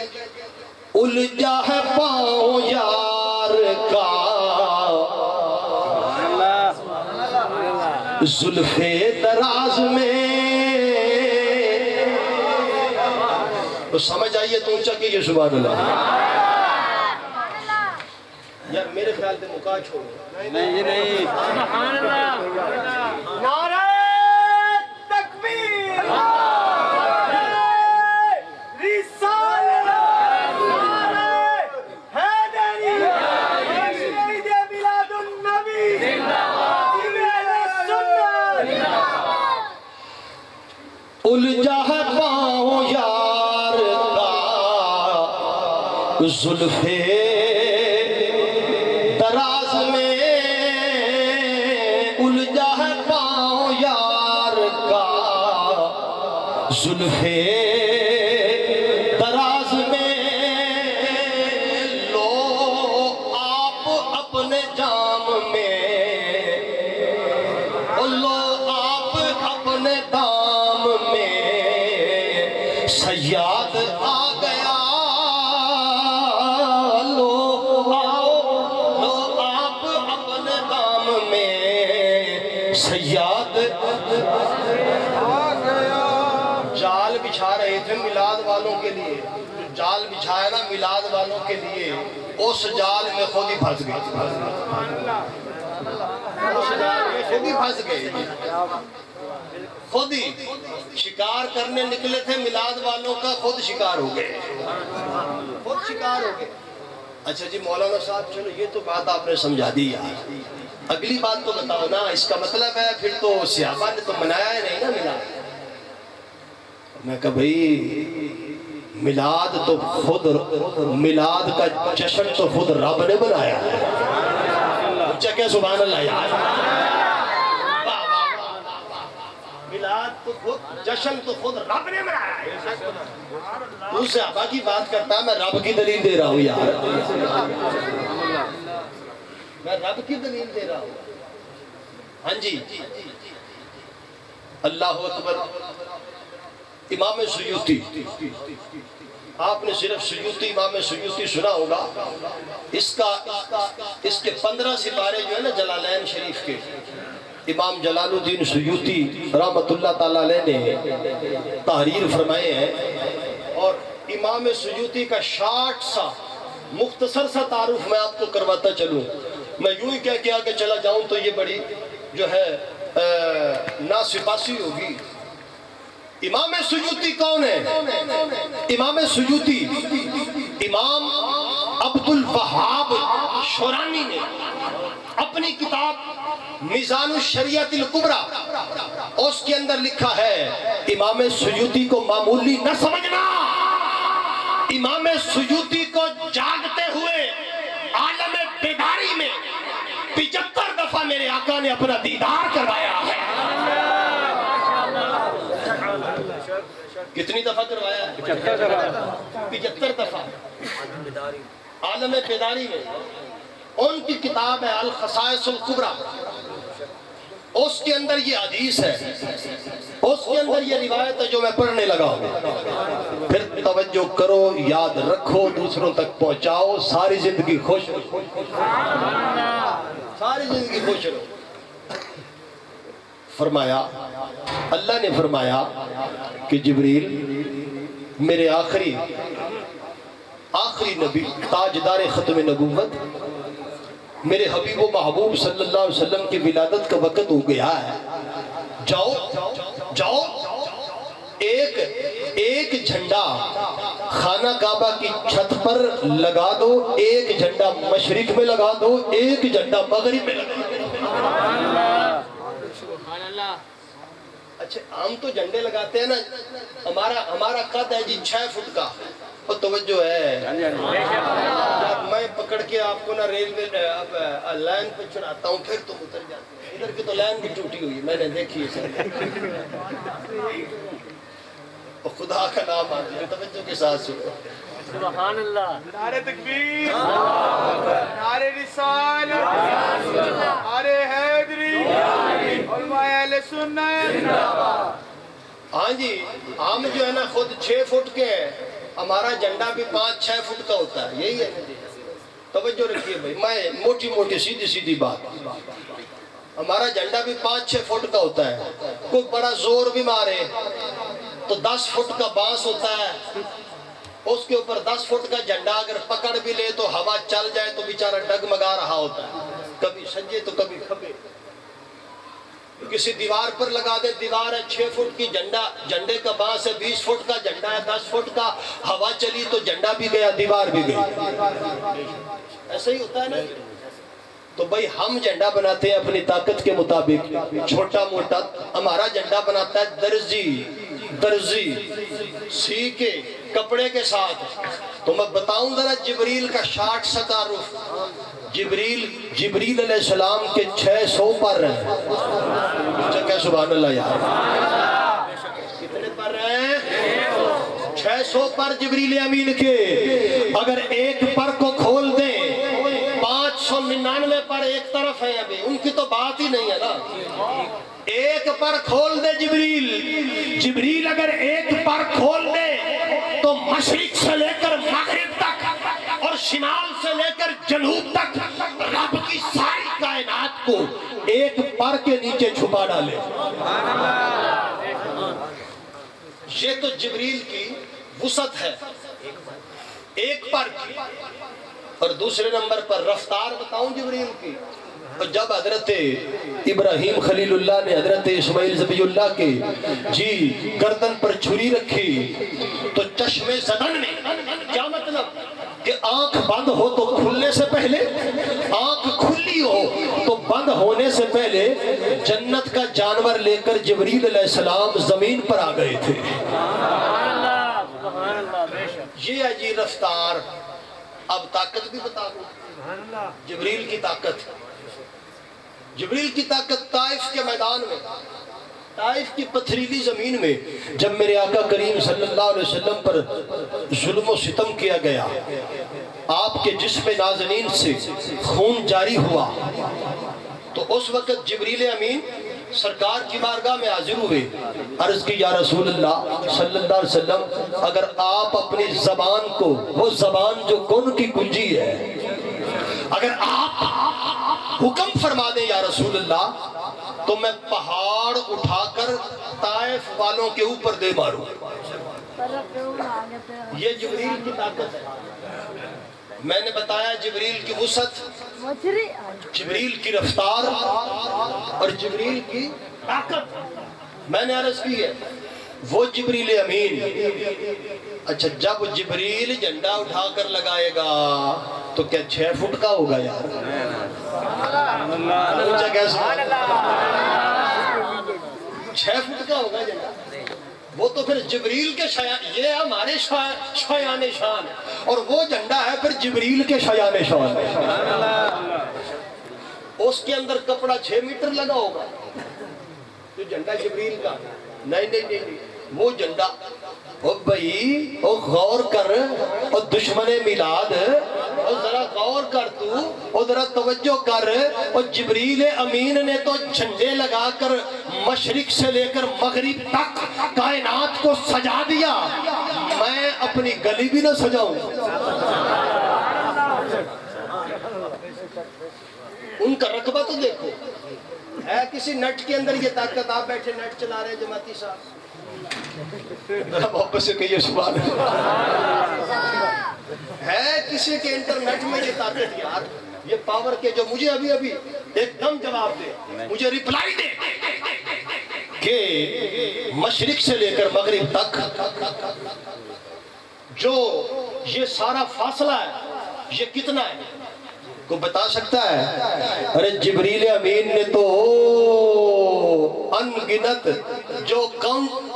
الجھا ہے پاؤں یار کا زلف دراز میں، تو سمجھ آئیے تو اونچا کیجئے سبحان اللہ۔ یار میرے خیال سے مکا چھوڑو، نہیں سبحان اللہ، نعرہ تکبیر، رسالت، نعرہ حیدری، شہید میلاد النبی، الجھا ہے پاؤں یار کا زلف دراز میں، الجھا ہے پاؤں یار کا زلف دراز میں، لو آپ اپنے جام میں، لو آپ اپنے دام میں، سیاد آ گیا، لو آپ اپنے دام میں، سیاد آ گیا۔ جال بچھا رہے تھے میلاد والوں کے لیے، جو جال بچھایا نا میلاد والوں کے لیے، اس جال میں خود ہی پھنس گئے، اس جال میں خود ہی پھنس گئے، خود ہی شکار کرنے نکلے تھے میلاد والوں کا، خود شکار ہو گئے، خود شکار ہو گئے۔ اچھا جی مولانا صاحب چلو یہ تو بات آپ نے سمجھا دی یار، اگلی بات تو بتاؤ نا، اس کا مطلب ہے پھر تو صحابہ نے تو منایا ہی نہیں نا میلاد۔ میں کہا بھئی میلاد تو خود، میلاد کا جشن تو خود رب نے بنایا ہے، چکے سبحان اللہ یار، میلاد تو خود، جشن تو خود رب نے منایا ہے۔ تو صحابہ کی بات کرتا ہے، میں رب کی دلیل دے رہا ہوں یار، میں رب کی دلیل دے رہا ہوں۔ ہاں جی اللہ اکبر۔ امام سیوطی، آپ نے صرف سیوطی، امام سیوطی سنا ہوگا، اس کے 15 سپارے جو ہے نا جلالین شریف کے، امام جلال الدین سیوطی رحمت اللہ تعالیٰ علیہ نے تحریر فرمائے ہیں، اور امام سیوطی کا شارٹ سا مختصر سا تعارف میں آپ کو کرواتا چلوں، میں یوں ہی کہہ کے آگے چلا جاؤں تو یہ بڑی جو ہے ناسپاسی ہوگی، امام سیوطی کون ہے؟ امام سیوطی امام عبد الوہاب شورانی نے اپنی کتاب میزان الشریعت الکبریٰ اس کے اندر لکھا ہے امام سیوطی کو معمولی نہ سمجھنا، امام سیوطی کو جاگتے ہوئے عالم بیداری میں 75 دفعہ میرے آقا نے اپنا دیدار کروایا ہے۔ کتنی دفعہ کروایا ہے؟ 75 دفعہ عالم بیداری میں۔ ان کی کتاب ہے الخصائص الکبریٰ، اس کے اندر یہ حدیث ہے، اس کے اندر یہ روایت ہے جو میں پڑھنے لگا ہوں۔ پھر توجہ کرو، یاد رکھو، دوسروں تک پہنچاؤ، ساری زندگی خوش رہو، ساری زندگی خوش رہو۔ فرمایا، اللہ نے فرمایا کہ جبریل میرے آخری نبی تاجدار ختم نبوت میرے حبیب و محبوب صلی اللہ علیہ وسلم کی ولادت کا وقت ہو گیا ہے، جاؤ ایک جھنڈا خانہ کعبہ کی چھت پر لگا دو، ایک جھنڈا مشرق میں لگا دو، ایک جھنڈا مغرب میں لگا دو۔ اچھا ہم تو جھنڈے لگاتے ہیں نا، ہمارا قد ہے جی 6 فٹ کا، اور توجہ ہے جب میں پکڑ کے آپ کو نا ریلوے لائن پہ چڑھاتا ہوں پھر تم اتر جاتے ہیں، ادھر کی تو لائن بھی ٹوٹی ہوئی ہے، میں نے دیکھی ہے سر۔ خدا کا نام آتے توجہ کے ساتھ سنو، سبحان اللہ، نعرہ تکبیر، نعرہ رسالت، نعرہ حیدری، علماء اہل سنت۔ ہاں جی، ہم جو ہے نا خود 6 فٹ کے ہیں، ہمارا جھنڈا بھی 5-6 فٹ کا ہوتا ہے، یہی ہے۔ توجہ رکھیے بھائی، میں موٹی سیدھی بات، ہمارا جھنڈا بھی 5-6 فٹ کا ہوتا ہے، کوئی بڑا زور بھی مارے تو 10 فٹ کا بانس ہوتا ہے، اس کے اوپر 10 فٹ کا جھنڈا اگر پکڑ بھی لے تو ہوا چل جائے تو بیچارہ ڈگمگا رہا ہوتا ہے، کبھی سجے تو کبھی کھبے۔ کسی دیوار پر لگا دے، دیوار ہے 6 فٹ کی، جھنڈے کا بانس ہے 20 فٹ کا، جھنڈا ہے 10 فٹ کا، ہوا چلی تو جھنڈا بھی گیا، دیوار بھی گئی، ایسا ہی ہوتا ہے نا۔ تو بھائی ہم جھنڈا بناتے ہیں اپنی طاقت کے مطابق، چھوٹا موٹا، ہمارا جھنڈا بناتا ہے درزی سی کے کپڑے کے ساتھ۔ تو میں بتاؤں ذرا جبریل کا شارٹ سا تعارف، جبریل علیہ السلام کے 600 پر ہیں، کہ سبحان اللہ یار، کتنے پر ہیں؟ 600 پر جبریل امین کے، اگر ایک پر کو کھول دیں 599 پر ایک طرف ہے، ابھی ان کی تو بات ہی نہیں ہے نا۔ ایک پر کھول دے جبریل اگر ایک پر کھول دے تو مشرق سے لے کر مغرب تک اور شمال سے لے کر جنوب تک رب کی ساری کائنات کو ایک پر کے نیچے چھپا ڈالے۔ یہ تو جبریل کی وسعت ہے ایک پر کی، اور دوسرے نمبر پر رفتار بتاؤں جبریل کی۔ اور جب حضرت ابراہیم خلیل اللہ نے حضرت اسماعیل ذبیح اللہ کے گردن پر چھری رکھی تو چشم زدن میں، کیا مطلب کہ آنکھ بند ہو تو کھلنے سے پہلے، آنکھ کھلی ہو تو بند ہونے سے پہلے جنت کا جانور لے کر جبریل علیہ السلام زمین پر آ گئے تھے۔ یہ ہے جی رفتار۔ اب طاقت بھی بتا دوں، جبریل کی طاقت طائف کے میدان میں، طائف کی پتھریلی زمین میں جب میرے آقا کریم صلی اللہ علیہ وسلم پر ظلم و ستم کیا گیا، آپ کے جسم نازنین سے خون جاری ہوا، تو اس وقت جبریل امین سرکار کی بارگاہ میں حاضر ہوئے، عرض کی یا رسول اللہ صلی اللہ علیہ وسلم، اگر آپ اپنی زبان کو، وہ زبان جو کن کی کنجی ہے، اگر آپ حکم فرما دیں یا رسول اللہ تو میں پہاڑ اٹھا کر طائف والوں کے اوپر دے ماروں۔ یہ جبریل کی طاقت ہے۔ میں نے بتایا جبریل کی وسعت، جبریل کی رفتار اور جبریل کی طاقت۔ میں نے عرض کی ہے وہ جبریل امین. اچھا جب جبریل جھنڈا اٹھا کر لگائے گا تو کیا 6 فٹ کا ہوگا یار؟ اونچا کیسا؟ 6 فٹ کا ہوگا جھنڈا. وہ تو پھر جبریل کے یہ ہمارے شایان شان ہے، اور وہ جھنڈا ہے پھر جبریل کے شایان شان. اس کے اندر کپڑا 6 میٹر لگا ہوگا تو جھنڈا جبریل کا نہیں. وہ جھنڈا او بھائی او غور کر، او دشمن میلاد، او ذرا غور کر، تو او ذرا توجہ کر. او جبریل امین نے تو جھنڈے لگا کر مشرق سے لے کر مغرب تک کائنات کو سجا دیا. میں اپنی گلی بھی نہ سجاؤں؟ ان کا رقبہ تو دیکھو. ہے کسی نٹ کے اندر یہ طاقت؟ آپ بیٹھے نٹ چلا رہے ہیں جماعتی صاحب، محبت سے کہیے سبحان اللہ. ہے کسی کے انٹرنیٹ میں یہ طاقت؟ یار یہ پاور کے جو مجھے ابھی ایک دم جواب دے، مجھے ریپلائی دے کہ مشرق سے لے کر مغرب تک جو یہ سارا فاصلہ ہے یہ کتنا ہے؟ کو بتا سکتا ہے؟ ارے جبریل امین نے تو انگنت جو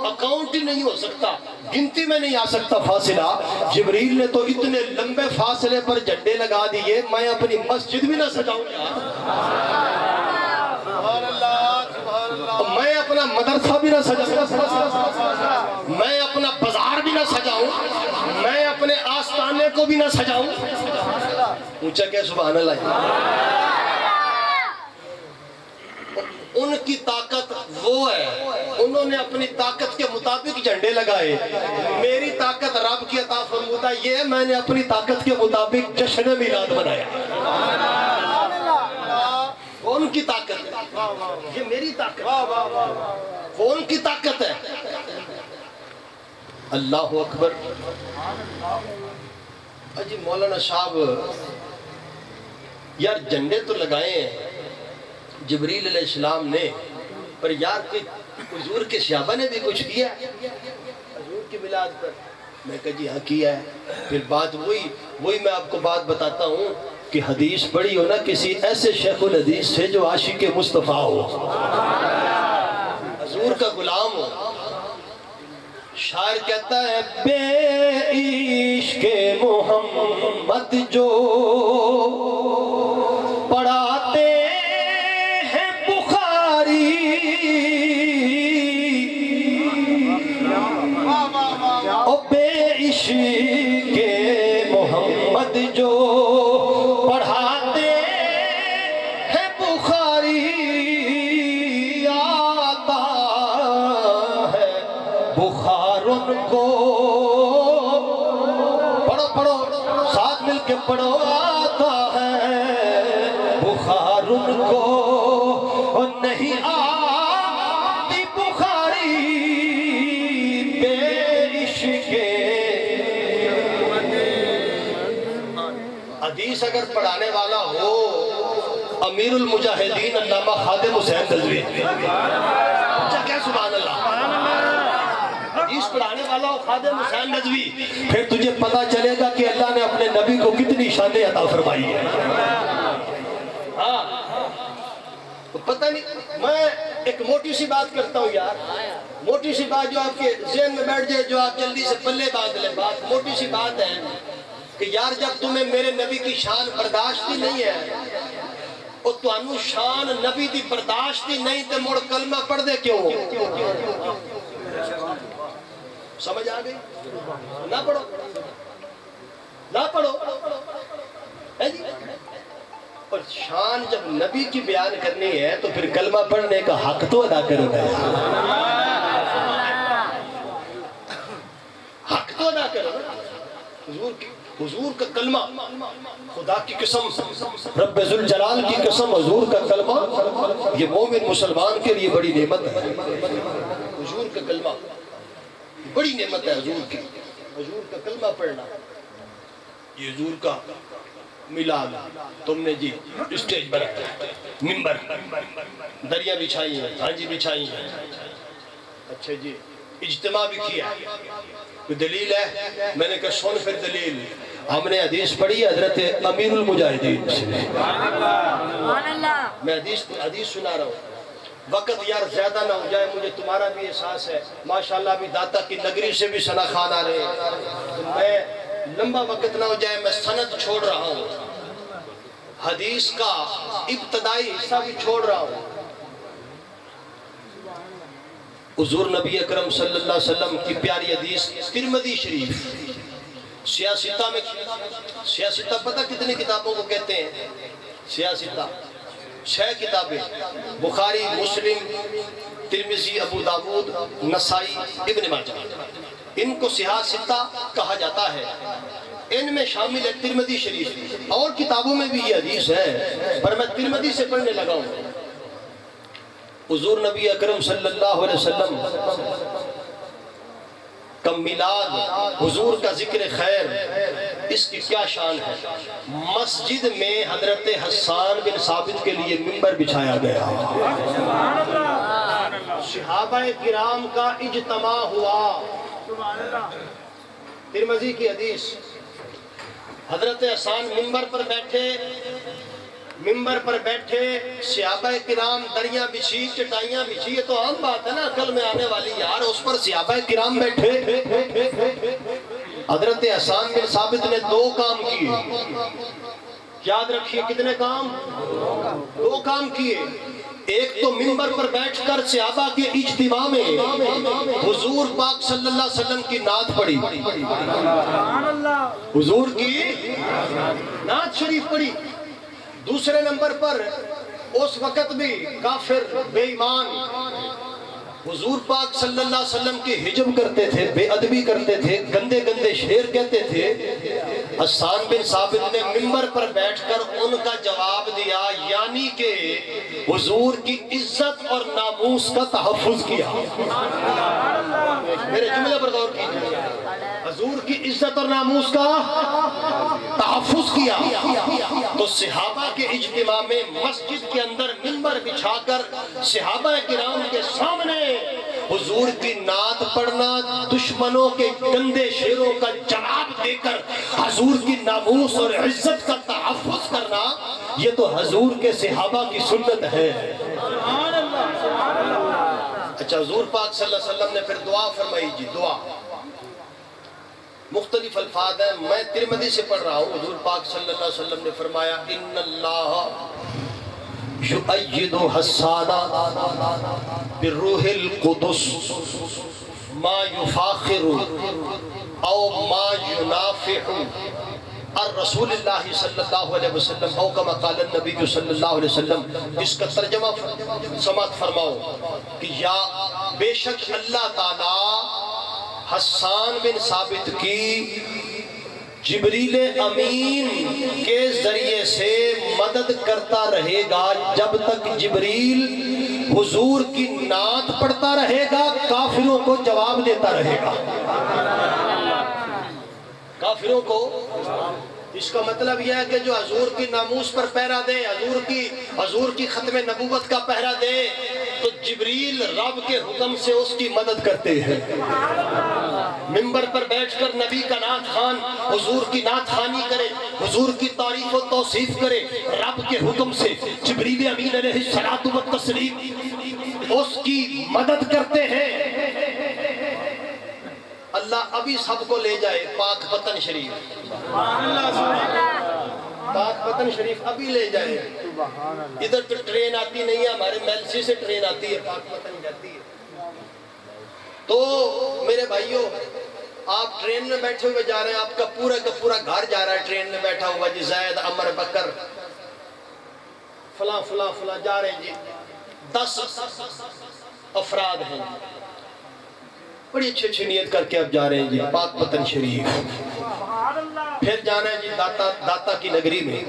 اکاؤنٹ ہی نہیں ہو سکتا، گنتی میں نہیں آ سکتا فاصلہ. جبریل نے تو اتنے لمبے فاصلے پر جھنڈے لگا دیے، میں اپنی مسجد بھی نہ سجاؤں یار. میں اپنا مدرسہ بھی نہ سجاؤں، میں اپنا بازار بھی نہ سجاؤں، میں اپنے آستانے کو بھی نہ سجاؤں. اونچا کیا سبحان اللہ. ان کی طاقت وہ ہے، انہوں نے اپنی طاقت کے مطابق جھنڈے لگائے. میری طاقت رب کی عطا فرمودہ یہ ہے، میں نے اپنی طاقت کے مطابق جشن میلاد منایا. وہ ان کی طاقت ہے، یہ میری طاقت، وہ ان کی طاقت ہے. اللہ اکبر. اجی مولانا صاحب یار جھنڈے تو لگائے ہیں جبریل علیہ السلام نے، پر یار کہ حضور کے صحابہ نے بھی کچھ کیا حضور کی میلاد پر؟ میں کہا جی ہاں کیا ہے. پھر بات وہی میں آپ کو بات بتاتا ہوں کہ حدیث پڑھی ہو نا کسی ایسے شیخ الحدیث سے جو عاشق مصطفیٰ ہو، حضور کا غلام ہو. شاعر کہتا ہے بے عشق محمد جو پڑھاتے ہیں بخاری، او بے عشق محمد جو پڑھاتے ہیں بخاری، آتا ہے بخار ان کو. پڑھو ساتھ مل کے پڑھو. آتا ہے بخار ان کو اور نہیں آتی بخاری، بے عشق. حدیث اگر پڑھانے والا ہو امیر المجاہدین علامہ خادم حسین نظوی، کیا سبحان اللہ. حدیث پڑھانے والا ہو خادم حسین نظوی، پھر تجھے پتا چلے گا کہ اللہ نے اپنے نبی کو کتنی شانیں عطا فرمائی ہے. پتہ نہیں، میں ایک موٹی سی بات کرتا ہوں یار، موٹی سی بات جو آپ کے ذہن میں بیٹھ جائے، جو آپ جلدی سے پلے باندھ لیں. بات موٹی سی بات ہے کہ یار جب تمہیں میرے نبی کی شان برداشت ہی نہیں ہے، اور تانوں شان نبی دی برداشت ہی نہیں تے مڑ کلمہ پڑھ دے کیوں؟ سمجھ آ گئی؟ نہ پڑھو، نہ پڑھو. اور شان جب نبی کی بیان کرنی ہے تو پھر کلمہ پڑھنے کا حق تو ادا کرو گا، حق تو ادا کرو. حضور کا کلمہ، خدا کی قسم، رب ذوالجلال کی قسم، حضور کا کلمہ یہ مومن مسلمان کے لیے بڑی نعمت ہے. حضور کا کلمہ بڑی نعمت ہے. حضور کا کلمہ پڑھنا، یہ حضور کا میلاد. تم نے جی اسٹیج بنایا، ممبر، دریا بچھائی ہیں، ہاں جی بچھائی ہیں. اچھا جی اجتماع بھی کیا ہے، کوئی دلیل ہے؟ میں نے کہا سن پھر دلیل۔ ہم نے حدیث پڑھی حضرت امیر المجاہدین سے، میں حدیث سنا رہا ہوں۔ وقت یار زیادہ نہ ہو جائے، مجھے تمہارا بھی احساس ہے، ماشاءاللہ ابھی داتا کی نگری سے بھی ثنا خان آ رہے ہیں، تو میں لمبا وقت نہ ہو جائے، میں سند چھوڑ رہا ہوں، حدیث کا ابتدائی حصہ بھی چھوڑ رہا ہوں۔ حضور نبی اکرم صلی اللہ علیہ وسلم کی پیاری حدیث ترمذی شریف، سیاستہ میں، سیاستہ پتہ کتنی کتابوں کو کہتے ہیں؟ سیاستہ 6 کتابیں، بخاری، مسلم، ترمذی، ابو داود، نسائی، ابن ماجہ، ان کو سیاستہ کہا جاتا ہے۔ ان میں شامل ہے ترمذی شریف، اور کتابوں میں بھی یہ حدیث ہے، پر میں ترمذی سے پڑھنے لگا ہوں۔ حضور نبی اکرم صلی اللہ علیہ وسلم کا میلاد، حضور کا ذکر خیر، اس کی کیا شان ہے؟ مسجد میں حضرت حسان بن ثابت کے لیے منبر بچھایا گیا، صحابہ کرام کا اجتماع ہوا۔ ترمذی کی حدیث، حضرت حسان منبر پر بیٹھے، صحابہ کرام دریاں بچھی، چٹائیاں بچھی، یہ تو عام بات ہے نا عقل میں آنے والی یار، اس پر صحابہ کرام بیٹھے۔ حضرت حسان بن ثابت نے 2 کام کیے، یاد رکھیے کتنے کام؟ 2 کام کیے۔ ایک تو منبر پر بیٹھ کر صحابہ کے اجتماع میں حضور پاک صلی اللہ علیہ وسلم کی نعت پڑھی، حضور کی نعت شریف پڑھی۔ دوسرے نمبر پر اس وقت بھی کافر بے ایمان حضور پاک صلی اللہ علیہ وسلم کی ہجم کرتے تھے، بے ادبی کرتے تھے، گندے گندے شعر کہتے تھے۔ حسان بن ثابت نے منبر پر بیٹھ کر ان کا جواب دیا، یعنی کہ حضور کی عزت اور ناموس کا تحفظ کیا۔ میرے جملے پر غور کیجیے، حضور کی عزت اور ناموس کا تحفظ کیا۔ تو صحابہ کے اجتماع میں مسجد کے اندر منبر بچھا کر صحابہ کرام کے سامنے حضور کی نعت پڑھنا، دشمنوں کے گندے شعروں کا جواب دے کر حضور کی ناموس اور عزت کا تحفظ کرنا، یہ تو حضور کے صحابہ کی سنت ہے۔ اچھا، حضور پاک صلی اللہ علیہ وسلم نے پھر دعا فرمائی، جی دعا مختلف الفاظ ہیں، میں ترمذی سے پڑھ رہا ہوں۔ حضور پاک صلی اللہ علیہ وسلم نے فرمایا، ان اللہ یؤید حسانا بالروح القدس ما یفاخر او ما ینافع الرسول اللہ صلی اللہ علیہ وسلم او کما قال النبی صلی اللہ علیہ وسلم۔ اس کا ترجمہ سماعت فرماؤ کہ یا بے شک اللہ تعالی حسان بن ثابت کی جبریل امین کے ذریعے سے مدد کرتا رہے گا جب تک جبریل حضور کی نعت پڑھتا رہے گا، کافروں کو جواب دیتا رہے گا، کافروں کو۔ اس کا مطلب یہ ہے کہ جو حضور کی ناموس پر پہرا دے، حضور کی ختم نبوت کا پہرا دے، تو جبریل رب کے حکم سے اس کی مدد کرتے ہیں۔ منبر پر بیٹھ کر نبی کا نعت خوان حضور کی نعت خوانی کرے، حضور کی تعریف و توصیف کرے، رب کے حکم سے جبریل امین علیہ الصلوۃ والتسلیم اس کی مدد کرتے ہیں۔ اللہ ابھی سب کو لے جائے پاک وطن شریف، پاک وطن شریف ابھی لے جائے۔ ادھر تو ٹرین آتی نہیں ہے، ہمارے میلسی سے ٹرین آتی ہے، پاک وطن جاتی ہے۔ تو میرے بھائیوں، آپ ٹرین میں بیٹھے ہوئے جا رہے ہیں، آپ کا پورا گھر جا رہا ہے ٹرین میں بیٹھا ہوا، جی زید، عمر، بکر، فلاں فلاں فلاں جا رہے ہیں جی، 10 افراد ہیں، بڑی اچھی نیت کر کے اب جا رہے ہیں جی پاک وطن شریف۔ پھر جانا ہے جی داتا کی نگری میں۔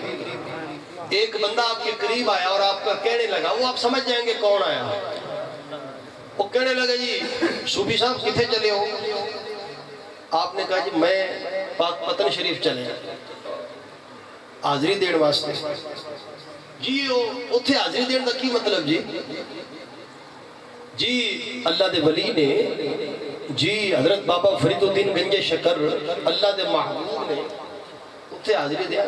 ایک بندہ آپ کے قریب آیا اور آپ کا کہنے لگا، وہ آپ سمجھ جائیں گے کون آیا، وہ کہنے لگا، جی صوفی صاحب کتنے چلے ہو؟ آپ نے کہا جی میں پاک وطن شریف چلے حاضری دین واسطے۔ جی اتھے حاضری دین کا کی مطلب جی؟ جی اللہ دے ولی نے جی حضرت بابا فرید الدین گنج شکر اللہ دے محبوب نے اتھے حاضری دیا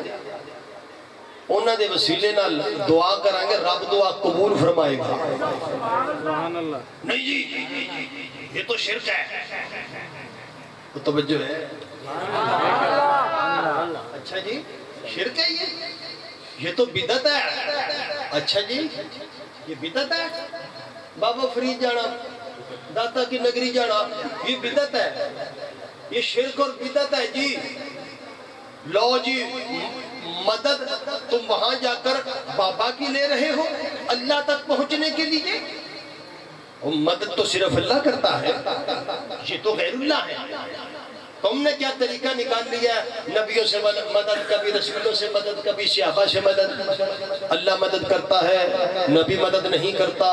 انہاں دے وسیلے نال دعا کریں گے رب دعا قبول فرمائے گا نہیں جی یہ تو شرک ہے وہ توجہ ہے اچھا جی شرک ہے یہ تو بدعت ہے اچھا جی یہ بدعت ہے بابا فرید جانا داتا کی نگری جانا یہ بدعت ہے یہ شرک اور بدعت ہے جی لو جی مدد تم وہاں جا کر بابا کی لے رہے ہو اللہ تک پہنچنے کے لیے مدد تو صرف اللہ کرتا ہے یہ تو غیر اللہ ہے تم نے کیا طریقہ نکال لیا ہے نبیوں سے مدد کبھی رسولوں سے مدد کبھی صحابہ سے مدد اللہ مدد کرتا ہے نبی مدد نہیں کرتا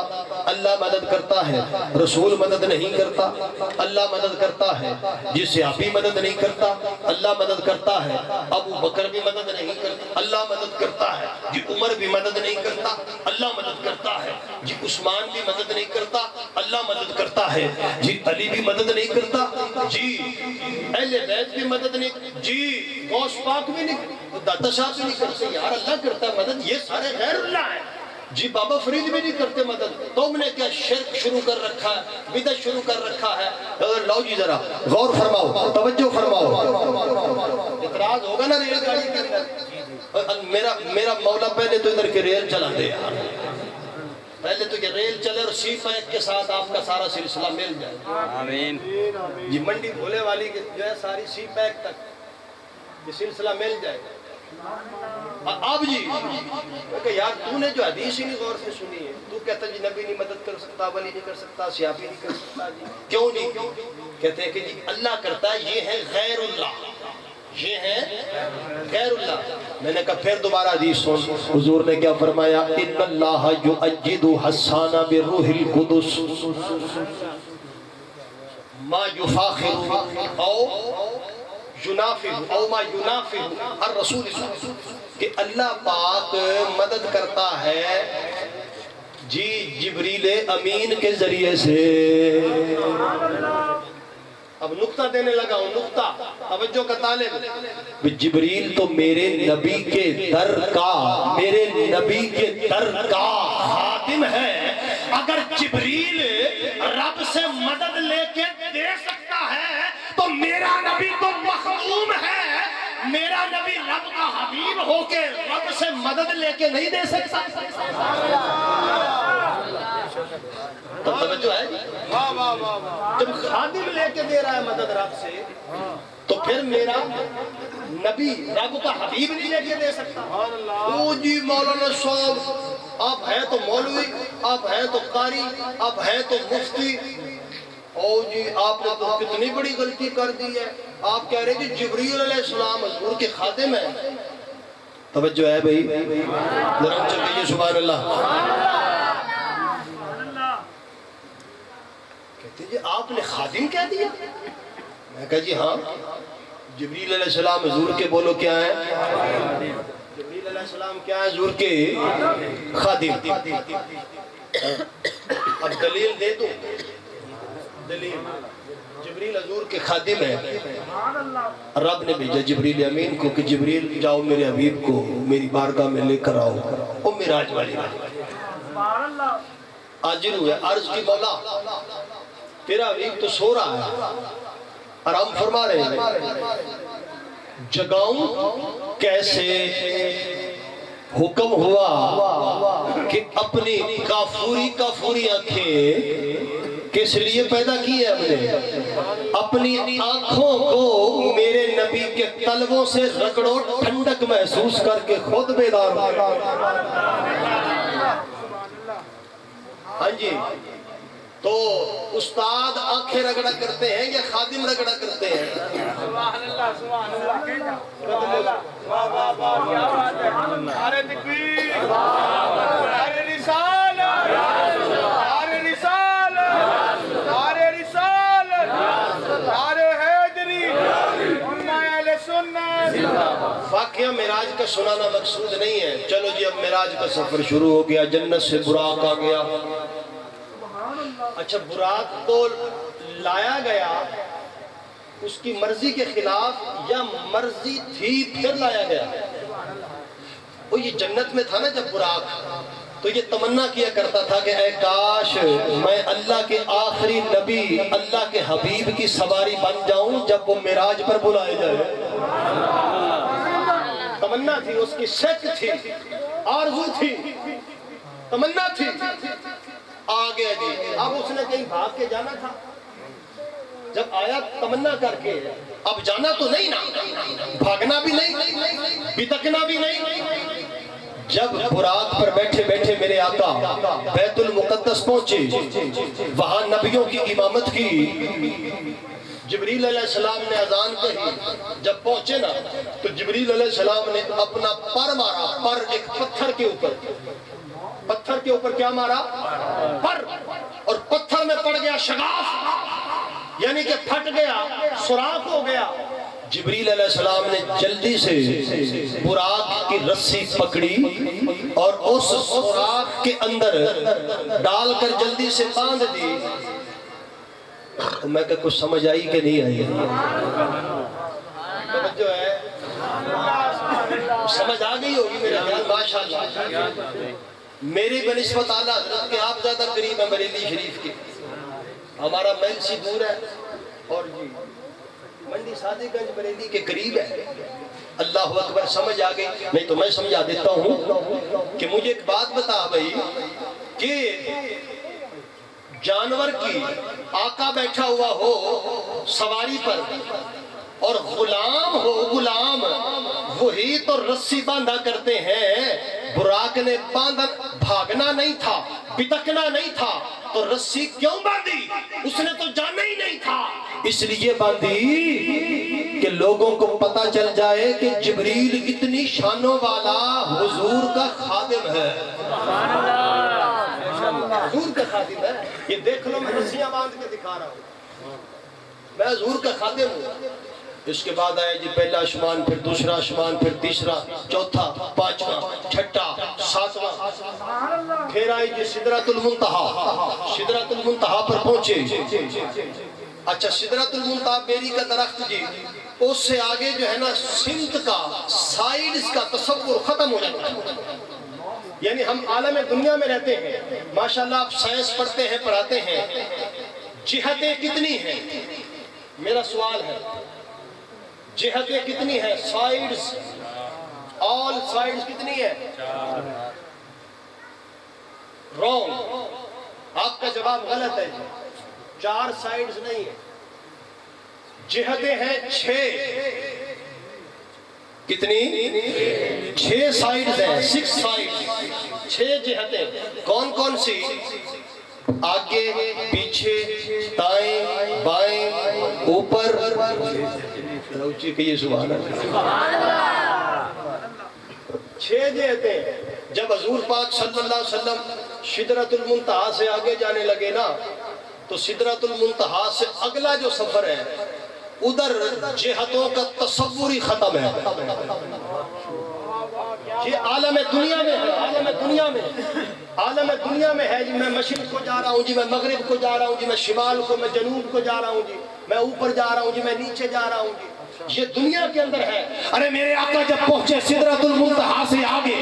اللہ مدد کرتا ہے رسول مدد نہیں کرتا اللہ مدد کرتا ہے جی صحابی مدد نہیں کرتا اللہ مدد کرتا ہے ابو بکر بھی مدد نہیں کرتا اللہ مدد کرتا ہے جی عمر بھی مدد نہیں کرتا اللہ مدد کرتا ہے جی عثمان بھی مدد نہیں کرتا اللہ مدد کرتا ہے جی علی بھی مدد نہیں کرتا جی اہل بیت بھی مدد نہیں جی غوث پاک بھی نہیں داتا صاحب بھی نہیں کرتے یار اللہ کرتا ہے مدد یہ سارے غیر اللہ ہیں جی بابا فرید بھی نہیں کرتے مدد تم نے کیا شرک شروع کر رکھا ہے بدعت شروع کر رکھا ہے لو جی ذرا غور فرماؤ توجہ فرماؤ اعتراض ہوگا نا ریل گاڑی کے اندر میرا مولا پہلے تو ادھر کے ریل چلا دے یار پہلے تو یہ ریل چلے اور سی پیک کے ساتھ آپ کا سارا سلسلہ مل جائے آمین یہ منڈی بھولے والی جو ہے ساری سی پیک تک یہ سلسلہ مل جائے اب جی کہ یار تو نے جو حدیث ہی نہیں غور سے سنی ہے تو کہتا جی نبی نہیں مدد کر سکتا ولی نہیں کر سکتا صحابی نہیں کر سکتا جی کیوں نہیں کہتے ہیں کہ جی اللہ کرتا ہے یہ ہے غیر اللہ یہ ہے غیر اللہ میں نے کہا پھر دوبارہ حدیث سن حضور نے کیا فرمایا ان اللہ یؤجد حسان بروح القدس ما یفاخر او ینافر او ما ینافر الرسول کہ اللہ پاک مدد کرتا ہے جی جبریل امین کے ذریعے سے اب نقطہ دینے لگا ہوں نقطہ توجہ کا طالب جبریل تو میرے نبی کے در کا خادم ہے اگر جبریل رب سے مدد لے کے دے سکتا ہے تو میرا نبی تو مخدوم ہے میرا نبی رب کا حبیب ہو کے رب سے مدد لے کے نہیں دے سکتا تو توجہ ہے جب خادم لے کے دے رہا ہے مدد رب سے تو پھر میرا نبی رب کا حبیب نہیں لے کے دے سکتا او جی مولانا صاحب آپ ہیں تو مولوی آپ ہیں تو قاری آپ ہیں تو مفتی او جی آپ نے تو کتنی بڑی غلطی کر دی ہے آپ کہہ رہے جی جبریل علیہ السلام حضور کے خادم ہیں توجہ ہے بھائی ذرا چکیے سبحان اللہ کہتے جی آپ نے خادم کہہ دیا میں کہا جی ہاں جبریل علیہ السلام حضور کے بولو کیا ہے جبریل علیہ السلام کیا ہے حضور کے خادم اب دلیل دے دو دلیل جبریل حضور کے خادم ہے رب نے بھیجا جبریل امین کو کہ جبریل جاؤ میرے حبیب کو میری بارگاہ میں لے کر آؤ وہ معراج والی آجر ہوئے عرض کی مولا تیرا حبیب تو سو رہا ہے آرام فرما رہے ہیں جگاؤں کیسے حکم ہوا کہ اپنی کافوری آنکھیں کس لیے پیدا کی ہے ہم نے اپنی آنکھوں کو میرے نبی کے طلبوں سے رگڑو ٹھنڈک محسوس کر کے خود بیدار ہاں جی تو استاد آنکھیں رگڑا کرتے ہیں یا خادم رگڑا کرتے ہیں سبحان اللہ سبحان اللہ نعرہ تکبیر نعرہ رسالت نعرہ رسالت نعرہ رسالت نعرہ حیدری علماء اہل سنت واقعہ معراج کا سنانا مقصود نہیں ہے چلو جی اب معراج کا سفر شروع ہو گیا جنت سے براق آ گیا اچھا براق تو لایا گیا اس کی مرضی کے خلاف یا مرضی تھی پھر لایا گیا؟ وہ یہ جنت میں تھا نا جب براق، تو یہ تمنا کیا کرتا تھا کہ اے کاش میں اللہ کے آخری نبی اللہ کے حبیب کی سواری بن جاؤں جب وہ معراج پر بلائے جائے۔ تمنا تھی، اس کی شک تھی، آرزو تھی، تمنا تھی۔ آ گیا جی، اب اس نے کہیں بھاگ کے جانا تھا، جب آیا تمنا کر کے، اب جانا تو نہیں نا، بھاگنا بھی نہیں، بتکنا بھی نہیں۔ جب براق پر بیٹھے بیٹھے میرے آقا بیت المقدس پہنچے، وہاں نبیوں کی امامت کی، جبریل علیہ السلام نے اذان کہی، جب پہنچے نا تو جبریل علیہ السلام نے اپنا پر مارا، پر ایک پتھر کے اوپر، پتھر کے اوپر کیا مارا؟ پر، اور پتھر میں پڑ گیا شگاف، یعنی کہ پھٹ گیا، سوراخ ہو گیا۔ جبریل علیہ السلام نے جلدی سے براق کی رسی پکڑی اور اس سوراخ کے اندر ڈال کر جلدی سے باندھ دی۔ میں کہ کچھ سمجھ آئی کہ نہیں آئی؟ توجہ ہے، سمجھ آ گئی ہوگی میرے خیال، ماشاءاللہ۔ میری بنسبت اعلیٰ حضرت کے آپ زیادہ قریب ہیں بریلی شریف کے، ہمارا محل سی دور ہے، اور جی منڈی صادق گنج بریلی کے قریب ہے۔ اللہ اکبر، سمجھ آ گئی؟ نہیں تو میں سمجھا دیتا ہوں کہ مجھے ایک بات بتا بھائی، کہ جانور کی آقا بیٹھا ہوا ہو سواری پر اور غلام ہو، غلام وہی تو رسی باندھا کرتے ہیں۔ براق نے باندھا، بھاگنا نہیں تھا، بتکنا نہیں تھا، تو رسی کیوں باندھی؟ اس نے تو جانا ہی نہیں تھا، اس لیے باندھی کہ لوگوں کو پتہ چل جائے کہ جبریل اتنی شانوں والا حضور کا خادم ہے، حضور کا خادم ہے۔ یہ دیکھ لو، میں رسیاں باندھ کے دکھا رہا ہوں، میں حضور کا خادم ہوں۔ اس کے بعد آئے جی پہلا آسمان، پھر دوسرا آسمان، پھر تیسرا، چوتھا، پانچواں، چھٹا، ساتواں، پھر آئی جی سدرۃ المنتہا۔ سدرۃ المنتہا پر پہنچے۔ اچھا، سدرۃ المنتہا بیری کا درخت جی، اس سے آگے جو ہے نا سمت کا، سائیڈز کا تصور ختم ہو جاتا ہے۔ یعنی ہم عالم دنیا میں رہتے ہیں، ماشاءاللہ آپ سائنس پڑھتے ہیں، پڑھاتے ہیں، جہتیں کتنی ہیں؟ میرا سوال ہے، جہتیں کتنی ہیں؟ سائیڈز، آل سائیڈز کتنی ہیں؟ رونگ، آپ کا جواب غلط ہے جی، 4 سائیڈز نہیں ہیں، جہتیں ہیں 6۔ کتنی؟ 6 سائیڈز ہیں، 6 سائیڈز، 6 جہتیں۔ کون کون سی؟ آگے، پیچھے، دائیں، بائیں، اوپر، روچی کہیے سبحان اللہ۔ 6 جہتیں۔ جب حضور پاک صلی اللہ علیہ وسلم سدرۃ المنتہا سے آگے جانے لگے نا، تو سدرۃ المنتہا سے اگلا جو سفر ہے ادھر جہتوں کا تصور ہی ختم ہے۔ یہ عالم دنیا میں ہے، عالم دنیا میں، عالم دنیا میں ہے جی۔ میں مشرق کو جا رہا ہوں جی، میں مغرب کو جا رہا ہوں جی، میں شمال کو، میں جنوب کو جا رہا ہوں جی، میں اوپر جا رہا ہوں جی، میں نیچے جا رہا ہوں جی، یہ دنیا کے اندر ہے۔ ارے میرے آقا جب پہنچے سدرۃ المنتہا سے آگے،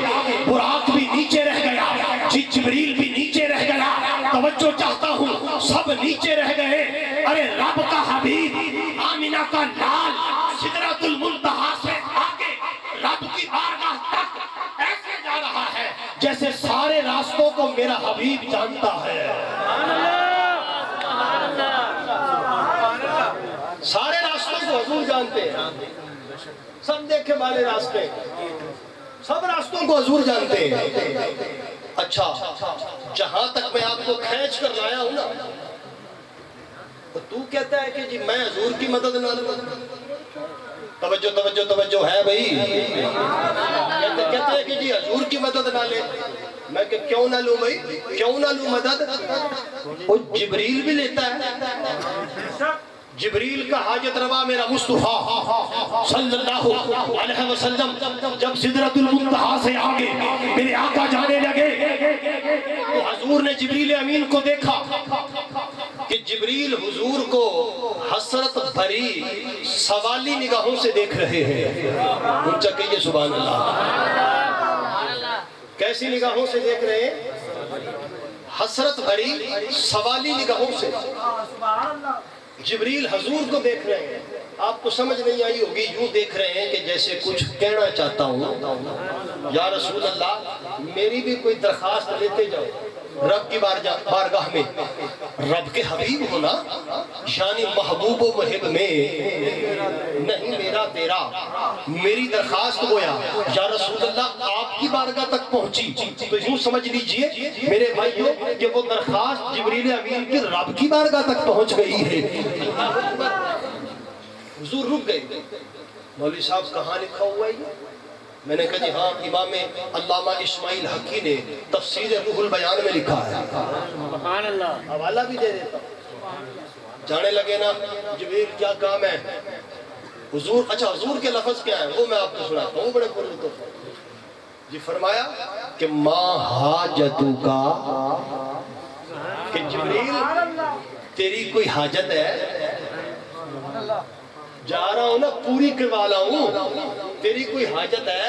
براق بھی نیچے رہ گیا جی، جبریل بھی نیچے رہ گیا۔ توجہ چاہتا ہوں، سب نیچے رہ گئے۔ ارے رب کا حبیب، آمینہ کا لال، سدرۃ المنتہا سے آگے رب کی بارگاہ تک ایسے جا رہا ہے جیسے سارے راستوں کو میرا حبیب جانتا ہے۔ سارے راستوں کو حضور جانتے ہیں، سب دیکھے والے راستے، سب راستوں کو حضور جانتے ہیں۔ اچھا، جہاں تک میں آپ کو کھینچ کر لایا ہوں نا، تو کہتا ہے کہ جی میں حضور کی مدد نہ لوں۔ توجہ توجہ توجہ ہے بھائی، کہتے ہیں کہ جی حضور کی مدد نہ لے۔ میں کہ کیوں نہ لوں بھائی، کیوں نہ لوں مدد؟ وہ جبریل بھی لیتا ہے۔ جبریل کا حاجت روا میرا مصطفیٰ صلی اللہ علیہ وسلم جب سدرۃ المنتہا سے آگے میرے آقا جانے لگے تو حضور نے جبریل امین کو دیکھا، کہ جبریل حضور کو حسرت بھری سوالی نگاہوں سے دیکھ رہے ہیں. اونچا کہیے سبحان اللہ. کیسی نگاہوں سے دیکھ رہے ہیں؟ حسرت بھری سوالی نگاہوں سے جبریل حضور کو دیکھ رہے ہیں. آپ کو سمجھ نہیں آئی ہوگی، یوں دیکھ رہے ہیں کہ جیسے کچھ کہنا چاہتا ہوں، یا رسول اللہ میری بھی کوئی درخواست لیتے جاؤ رب کی بارگاہ میں. رب کے حبیب ہونا یعنی محبوب و محب میں نہیں میرا تیرا. میری درخواست گویا یا رسول اللہ آپ کی بارگاہ تک پہنچی تو یوں سمجھ لیجئے میرے بھائیوں کہ وہ درخواست جبریل امین کی رب کی بارگاہ تک پہنچ گئی ہے. حضور رک گئے. مولوی صاحب کہاں لکھا ہوا ہے یہ؟ میں نے کہا جی ہاں امام علامہ اسماعیل حقی نے تفسیر روح البیان میں لکھا ہے. سبحان اللہ. حوالہ بھی دے دیتا ہوں. جانے لگے نا جبریل کیا کام ہے حضور. اچھا حضور کے لفظ کیا ہے وہ میں آپ کو سناتا ہوں بڑے پرلطف. جی فرمایا کہ ما حاجتو کا، کہ جبریل تیری کوئی حاجت ہے؟ جا رہا ہوں نا پوری کروا لا ہوں. تیری کوئی حاجت ہے؟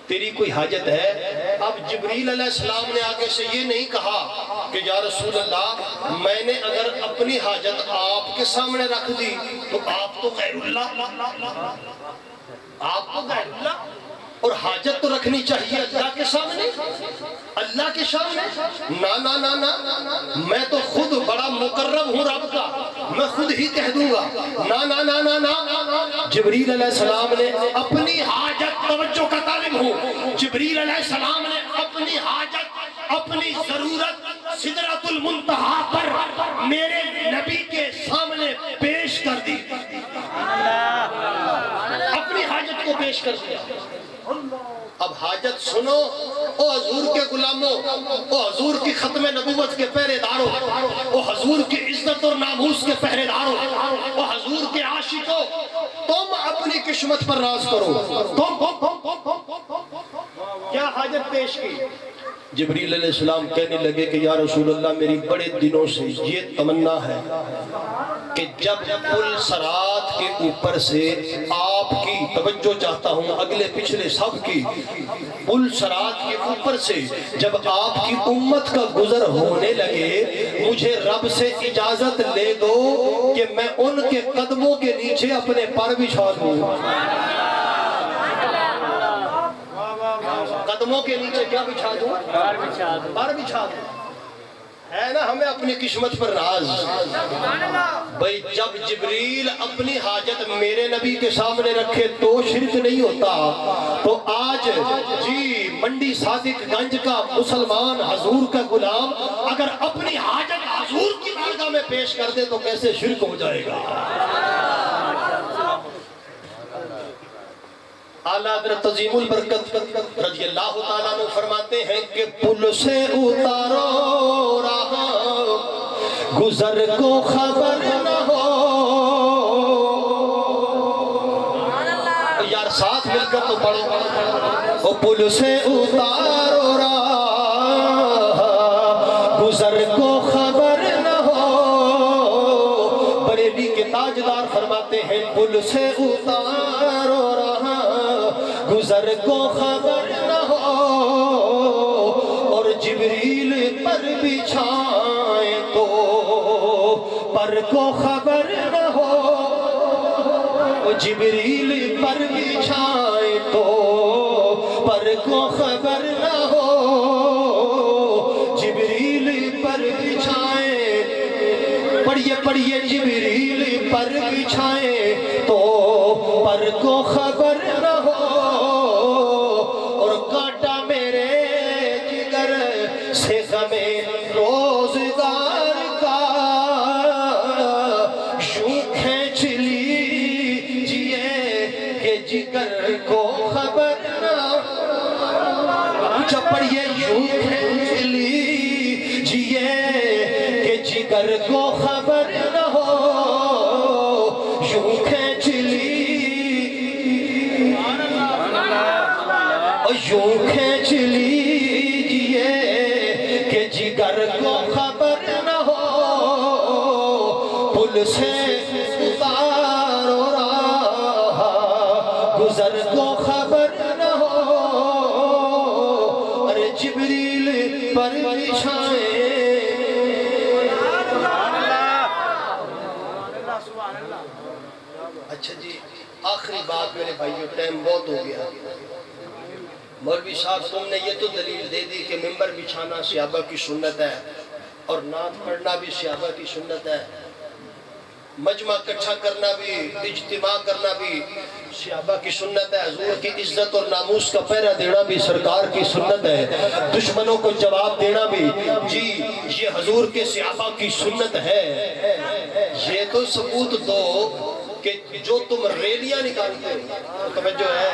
تیری کوئی حاجت ہے؟ اب جبریل علیہ السلام نے آگے سے یہ نہیں کہا کہ یا رسول اللہ میں نے اگر اپنی حاجت آپ کے سامنے رکھ دی تو آپ تو غیر اللہ، آپ تو غیر اللہ. اور حاجت تو رکھنی چاہیے اللہ کے سامنے، اللہ کے سامنے. نا نا نا نا، میں تو خود بڑا مقرب ہوں رب کا، میں خود ہی کہہ دوں گا. نا نا نا نا نا. جبریل علیہ السلام نے اپنی حاجت، توجہ کا طالب ہوں، جبریل علیہ السلام نے اپنی حاجت، اپنی ضرورت سدرۃ المنتہا پر میرے نبی کے سامنے پیش کر دی. اپنی حاجت کو پیش کر دیا. اب حاجت سنو او حضور کے غلاموں، او حضور کی ختم نبوت کے پہرے داروں، او حضور کی عزت اور ناموس کے پہرے داروں، او حضور کے عاشقوں، تم اپنی قسمت پر راز کرو. کیا حاجت پیش کی؟ جبریل علیہ السلام کہنے لگے کہ یا رسول اللہ میری بڑے دنوں سے یہ تمنا ہے کہ جب پل صراط کے اوپر سے آپ کی توجہ چاہتا ہوں، اگلے پچھلے سب کی، پل صراط کے اوپر سے جب آپ کی امت کا گزر ہونے لگے مجھے رب سے اجازت لے دو کہ میں ان کے قدموں کے نیچے اپنے پر بچھا دوں. قدموں کے نیچے کیا بچھا دوں؟ پر بچھا دوں. ہے نا ہمیں اپنی قسمت پر راز. بھئی جب جبریل اپنی حاجت میرے نبی کے سامنے رکھے تو شرک نہیں ہوتا، تو آج جی منڈی صادق گنج کا مسلمان حضور کا غلام اگر اپنی حاجت حضور کی بارگاہ میں پیش کر دے تو کیسے شرک ہو جائے گا. اعلیٰ حضرت عظیم البرکت رضی اللہ تعالیٰ عنہ فرماتے ہیں کہ پل سے اتارو راہ گزر کو خبر نہ ہو. یار ساتھ مل کر تو پڑھو. او پل سے اتارو راہ گزر کو خبر نہ ہو. بریلی کے تاجدار فرماتے ہیں پل سے اتارو راہ گزر کو خبر نہ ہو. اور جبریل پر بچھائیں تو پر کو خبر نہ ہو. جبریل پر بچھائیں تو پر کو خبر نہ ہو. جبریل پر بچھائیں، پڑھیے پڑھیے، جبریل پر بچھائیں تو پر کو خبر نہ ہو. اور کاٹا میرے جگر سے غمِ روزگار کا یوں کھینچ لیجئے کہ جگر کو خبر نہ ہو. پڑھیے یوں کھینچ لیجئے کہ جگر کو خبر نہ ہو. یوں کھینچ یوں کھینچ لیجئے کہ جگر کو خبر نہ ہو. سے اتارو راہ گزر کو خبر نہ ہو ارے جبریل پر بچھائیں اچھا جی آخری بات میرے بھائیو ٹائم بہت ہو گیا مولوی صاحب تم نے یہ تو دلیل دے دی کہ ممبر بچھانا صحابہ کی سنت ہے اور نعت پڑھنا بھی صحابہ کی سنت ہے مجمع اکٹھا کرنا بھی اجتماع کرنا بھی صحابہ کی سنت ہے حضور کی عزت اور ناموس کا پہرا دینا بھی سرکار کی سنت ہے دشمنوں کو جواب دینا بھی جی یہ حضور کے صحابہ کی سنت ہے یہ تو ثبوت دو کہ جو تم ریلیاں نکالتے ہو توجہ ہے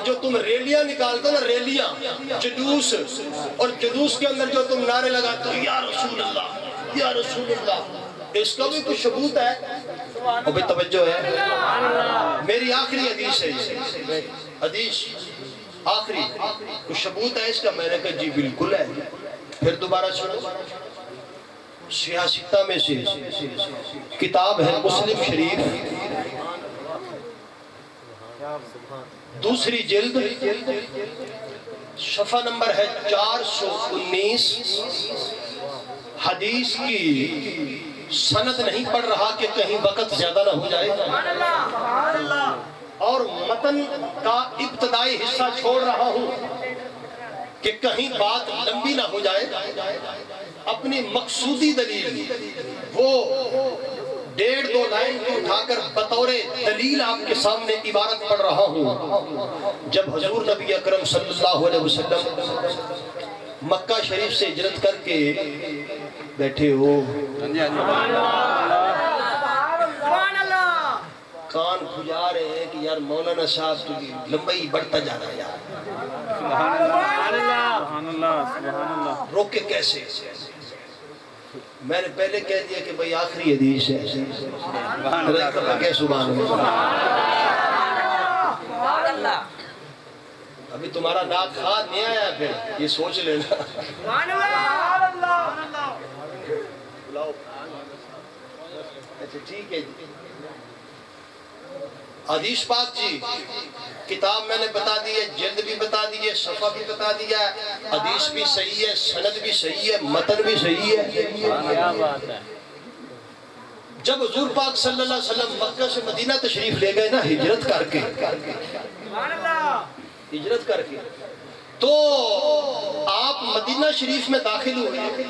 جو تم ریلیاں نکالتے ہو نا ریلیاں جلوس اور جلوس کے اندر جو تم نعرے لگاتے ہو یا رسول اللہ یا رسول اللہ اس کا بھی کچھ ثبوت ہے ابھی توجہ ہے میری آخری حدیث ہے حدیث آخری کچھ ثبوت ہے اس کا میں نے کہا جی بالکل ہے پھر دوبارہ سنو سیاستہ میں سے کتاب ہے مسلم شریف دوسری جلد صفحہ نمبر ہے 419 حدیث کی سند نہیں پڑھ رہا کہ کہیں وقت زیادہ نہ ہو جائے اور متن کا ابتدائی حصہ چھوڑ رہا ہوں کہ کہیں بات لمبی نہ ہو جائے اپنی مقصودی دلیل وہ 1.5-2 لائن کو اٹھا کر بطور دلیل آپ کے سامنے عبارت پڑھ رہا ہوں جب حضور نبی اکرم صلی اللہ علیہ وسلم مکہ شریف سے ہجرت کر کے بیٹھے ہو کان کھجا رہے ہیں کہ یار مولانا صاحب تو لمبائی بڑھتا جا رہا ہے یار روکے کیسے میں نے پہلے کہہ دیا کہ بھئی آخری حدیث ہے سبحان اللہ ابھی تمہارا ناک خواہ نہیں آیا پھر یہ سوچ لینا اچھا ٹھیک ہے جی حدیث پاک جی کتاب میں نے بتا دی ہے جلد بھی بتا دی ہے صفحہ بھی بتا دیا ہے حدیث بھی صحیح ہے سند بھی صحیح ہے متن بھی صحیح ہے جب حضور پاک صلی اللہ علیہ وسلم مکہ سے مدینہ تشریف لے گئے نا ہجرت کر کے تو آپ مدینہ شریف میں داخل ہوئے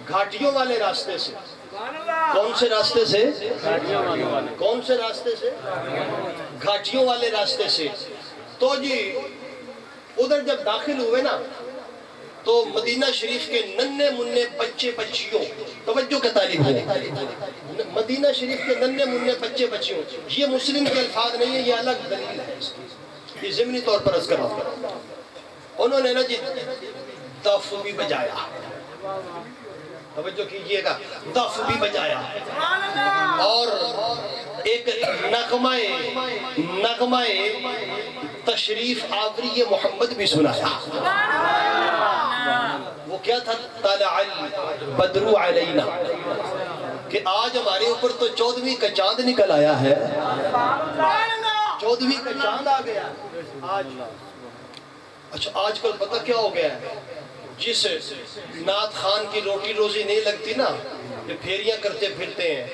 گھاٹیوں والے راستے سے کون سے راستے سے کون سے راستے سے گھاٹیوں والے راستے سے تو جی ادھر جب داخل ہوئے نا تو مدینہ شریف کے ننھے منھے بچے بچیوں توجہ کا طالب ہے مدینہ شریف کے ننھے منھے بچے بچیوں یہ مسلم کے الفاظ نہیں ہے یہ الگ دلیل ہے یہ ضمنی طور پر عرض کر رہا ہوں انہوں نے نا جی دف بھی بجایا توجہ کیجئے گا دف بھی بجایا اور ایک نغمہ تشریف آوری محمد بھی سنایا وہ کیا تھا طالع البدر علینا کہ آج ہمارے اوپر تو 14ویں کا چاند نکل آیا ہے 14ویں کا چاند آ گیا آج اچھا آج کل پتہ کیا ہو گیا ہے جس نعت خان کی روٹی روزی نہیں لگتی نا یہ پھیریاں کرتے پھرتے ہیں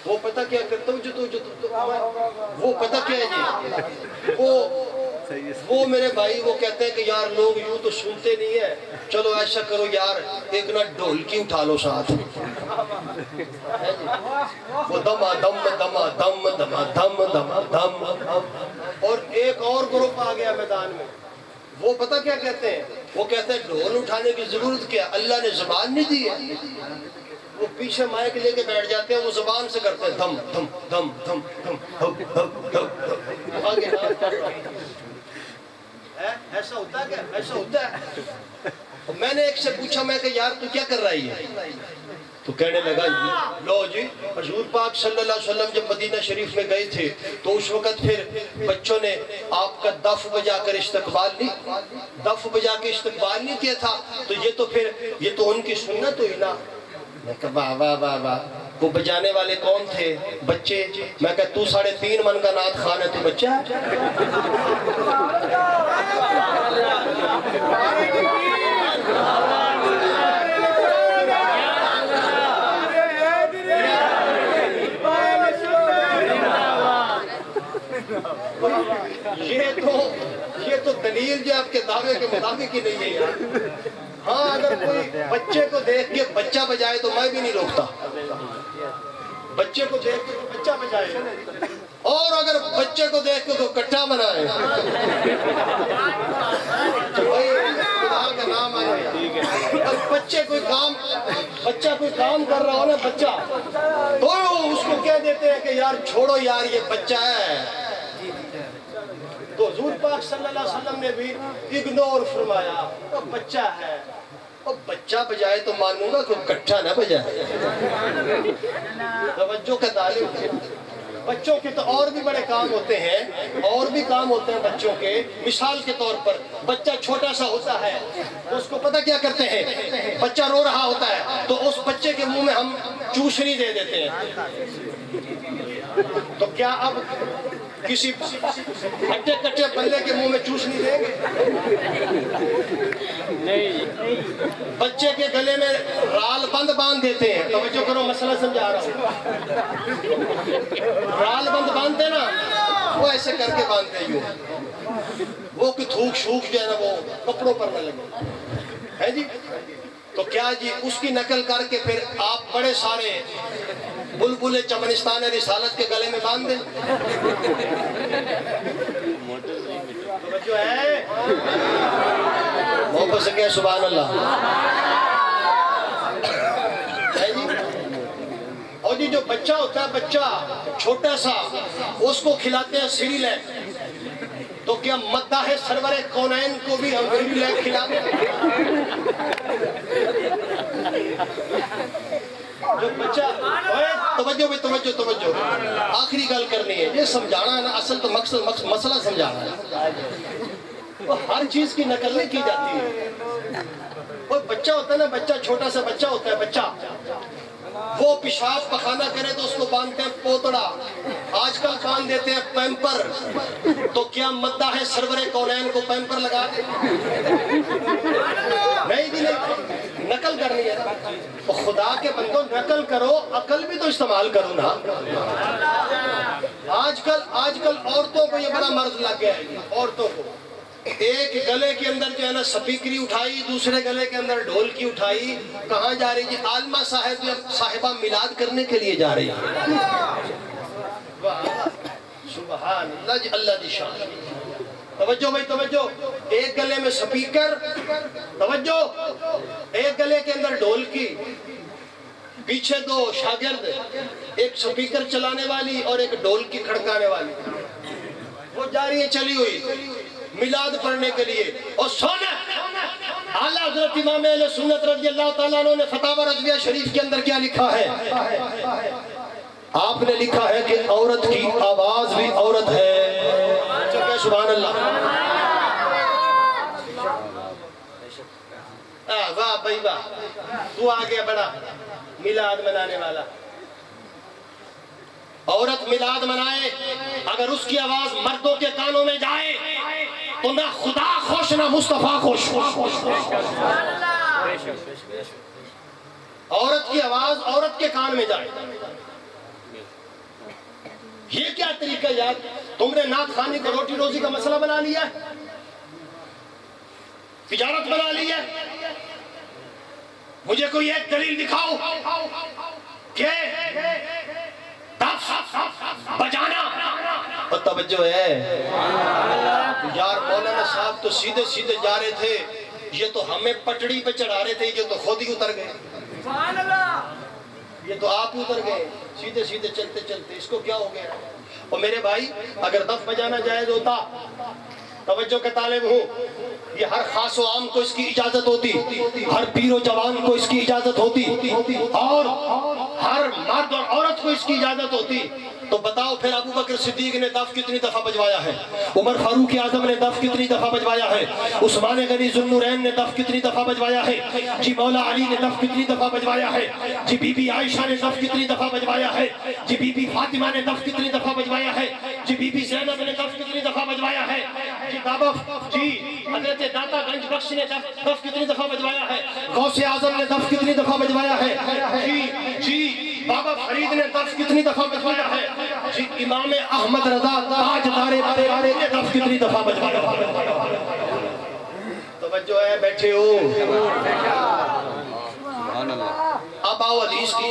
وہ پتہ کیا کرتا ہوں وہ پتہ کیا ہے جی وہ میرے بھائی وہ کہتے ہیں کہ یار لوگ یوں تو سنتے نہیں ہیں چلو ایسا کرو یار ایک نہ ڈھولکی اٹھا لو ساتھ وہ دما دم دما دم دما دم دما دم اور ایک اور گروپ آ گیا میدان میں وہ پتہ کیا کہتے ہیں وہ کہتے ہیں ڈھول اٹھانے کی ضرورت کیا اللہ نے زبان نہیں دی ہے وہ پیچھے مائک لے کے بیٹھ جاتے ہیں وہ زبان سے کرتے ہیں دم دم دم دم دم آگے ایسا ہوتا ہے کیا ایسا ہوتا ہے میں نے ایک سے پوچھا میں کہ یار تو کیا کر رہی ہے تو کہنے لگا لو جی حضور پاک صلی اللہ علیہ وسلم جب مدینہ شریف میں گئے تھے تو اس وقت پھر بچوں نے آپ کا دف بجا کر استقبال نہیں کیا تھا، تو یہ تو ان کی سنت ہوئی نا۔ میں کہا واہ واہ واہ واہ، وہ بجانے والے کون تھے؟ بچے۔ میں کہا تو 3.5 من کا نعت خوان ہے، تو بچہ ہے؟ یہ تو دلیل جو آپ کے دعوے کے مطابق ہی نہیں ہے یار۔ ہاں اگر کوئی بچے کو دیکھ کے بچہ بجائے تو میں بھی نہیں روکتا، بچے کو دیکھ کے بچہ بجائے، اور اگر بچے کو دیکھ کے تو کٹھا بنائے تو بھائی خدا کا نام آئے۔ بچہ کوئی کام کر رہا ہو نا، بچہ تو اس کو کہہ دیتے ہیں کہ یار چھوڑو یار یہ بچہ ہے، تو حضور پاک صلی اللہ علیہ وسلم نے بھی اگنور فرمایا، وہ بچہ ہے، وہ بچہ بجائے تو مانوں گا، کوئی کٹھا نہ بجائے۔ توجہ کا تعلیم، بچوں کے تو اور بھی بڑے کام ہوتے ہیں، بچوں کے۔ مثال کے طور پر بچہ چھوٹا سا ہوتا ہے تو اس کو پتہ کیا کرتے ہیں؟ بچہ رو رہا ہوتا ہے تو اس بچے کے منہ میں ہم چوشنی دے دیتے ہیں۔ تو کیا اب کسی ہٹے کٹے بندے کے منہ میں چوشنی دیں گے؟ بچے کے گلے میں رال بند باندھ دیتے ہیں، توجہ کرو مسئلہ سمجھا رہا ہوں۔ رال بند باندھتے نا، وہ ایسے کر کے باندھتے یوں، وہ کہ تھوک شوک جو ہے نا وہ کپڑوں پر نہ لگے، ہے جی۔ تو کیا جی اس کی نقل کر کے پھر آپ بڑے سارے بلبل چمنستان رسالت کے گلے میں باندھ دیں؟ جو ہے محبت سے کہے سبحان اللہ۔ اور جی جو بچہ ہوتا ہے، بچہ چھوٹا سا، اس کو کھلاتے ہیں سیریلیک، تو کیا مداح سرور کونین کو بھی ہم سیریلیک کھلاتے ہیں؟ جو بچہ توجہ آخری گل کرنی ہے، یہ سمجھانا ہے نا، اصل تو مقصد مسئلہ سمجھانا ہے، وہ ہر چیز کی نقل نہیں کی جاتی ہے۔ وہ بچہ ہوتا ہے نا، بچہ چھوٹا سا بچہ ہوتا ہے، بچہ وہ پیشاب پخانہ کرے تو اس کو باندھتے ہیں پوتڑا، آج کل باندھ دیتے ہیں پیمپر، تو کیا مداح سرور کونین کو پیمپر لگا دیں؟ نہیں جی نہیں، نقل کرنی ہے۔ خدا کے بندوں نقل کرو، عقل بھی تو استعمال کرو نا۔ آج کل عورتوں کو یہ بڑا مرض لگ گیا ہے، عورتوں کو ایک گلے کے اندر جو ہے نا سپیکری اٹھائی، دوسرے گلے کے اندر ڈھولکی اٹھائی، کہاں جا رہی جی؟ عالمہ صاحبہ میلاد کرنے کے لیے جا رہی ہے۔ سبحان اللہ جی، اللہ دی شان۔ توجہ بھائی توجہ، ایک گلے میں سپیکر، توجہ، ایک گلے کے اندر ڈھولکی، پیچھے 2 شاگرد، ایک سپیکر چلانے والی اور ایک ڈھولکی کھڑکانے والی، وہ جا رہی ہیں چلی ہوئی میلاد پڑھنے کے لیے۔ اور سونا اعلیٰ حضرت امام اہل سنت رضی اللہ تعالیٰ عنہ نے فتاوی رضویہ شریف کے اندر کیا لکھا ہے؟ آپ نے لکھا ہے کہ عورت کی آواز بھی عورت ہے۔ سبحان اللہ۔ واہ بھائی واہ، تو آگے بڑا میلاد منانے والا۔ عورت میلاد منائے، اگر اس کی آواز مردوں کے کانوں میں جائے تو نہ خدا خوش نہ مصطفیٰ خوش۔ عورت کی آواز عورت کے کان میں جائے، یہ کیا طریقہ یار؟ تم نے نعت خوانی کو روٹی روزی کا مسئلہ بنا لیا ہے، تجارت بنا لی ہے۔ مجھے کوئی ایک دلیل دکھاؤ کہ بجانا اور توجہ ہے یار۔ مولانا صاحب تو سیدھے سیدھے جا رہے تھے، یہ تو ہمیں پٹڑی پہ چڑھا رہے تھے، یہ تو خود ہی اتر گئے، یہ تو آپ ہی اتر گئے سیدھے سیدھے چلتے چلتے، اس کو کیا ہو گیا؟ اور میرے بھائی اگر دف بجانا جائز ہوتا، توجہ کا طالب ہوں، یہ ہر خاص و عام کو اس کی اجازت ہوتی، ہر پیر و جوان کو اس کی اجازت ہوتی، اور ہر مرد اور عورت کو اس کی اجازت ہوتی، تو بتاؤ پھر ابو بکر صدیق نے دف کتنی دفعہ بجوایا ہے، عمر فاروق اعظم نے دف کتنی دفعہ بجوایا ہے، عثمان غنی ذو النورین نے دف کتنی دفعہ بجوایا ہے، جی مولا علی نے دف کتنی دفعہ بجوایا ہے، جی بی بی عائشہ نے دف کتنی دفعہ بجوایا ہے، جی بی بی فاطمہ نے دف کتنی دفعہ بجوایا ہے، جی بی بی زینب نے دف کتنی دفعہ بجوایا ہے، جی بابا جی حضرت داتا گنج بخش نے دف کتنی دفعہ بجوایا ہے، غوث اعظم نے دف کتنی دفعہ بجوایا ہے، جی بابا فرید نے دف کتنی دفعہ بجوایا ہے، جی امام احمد رضا تاجدار بارے نے دف کتنی دفعہ بجوایا ہے۔ توجہ ہے، بیٹھے ہو؟ اب آؤ حدیث کی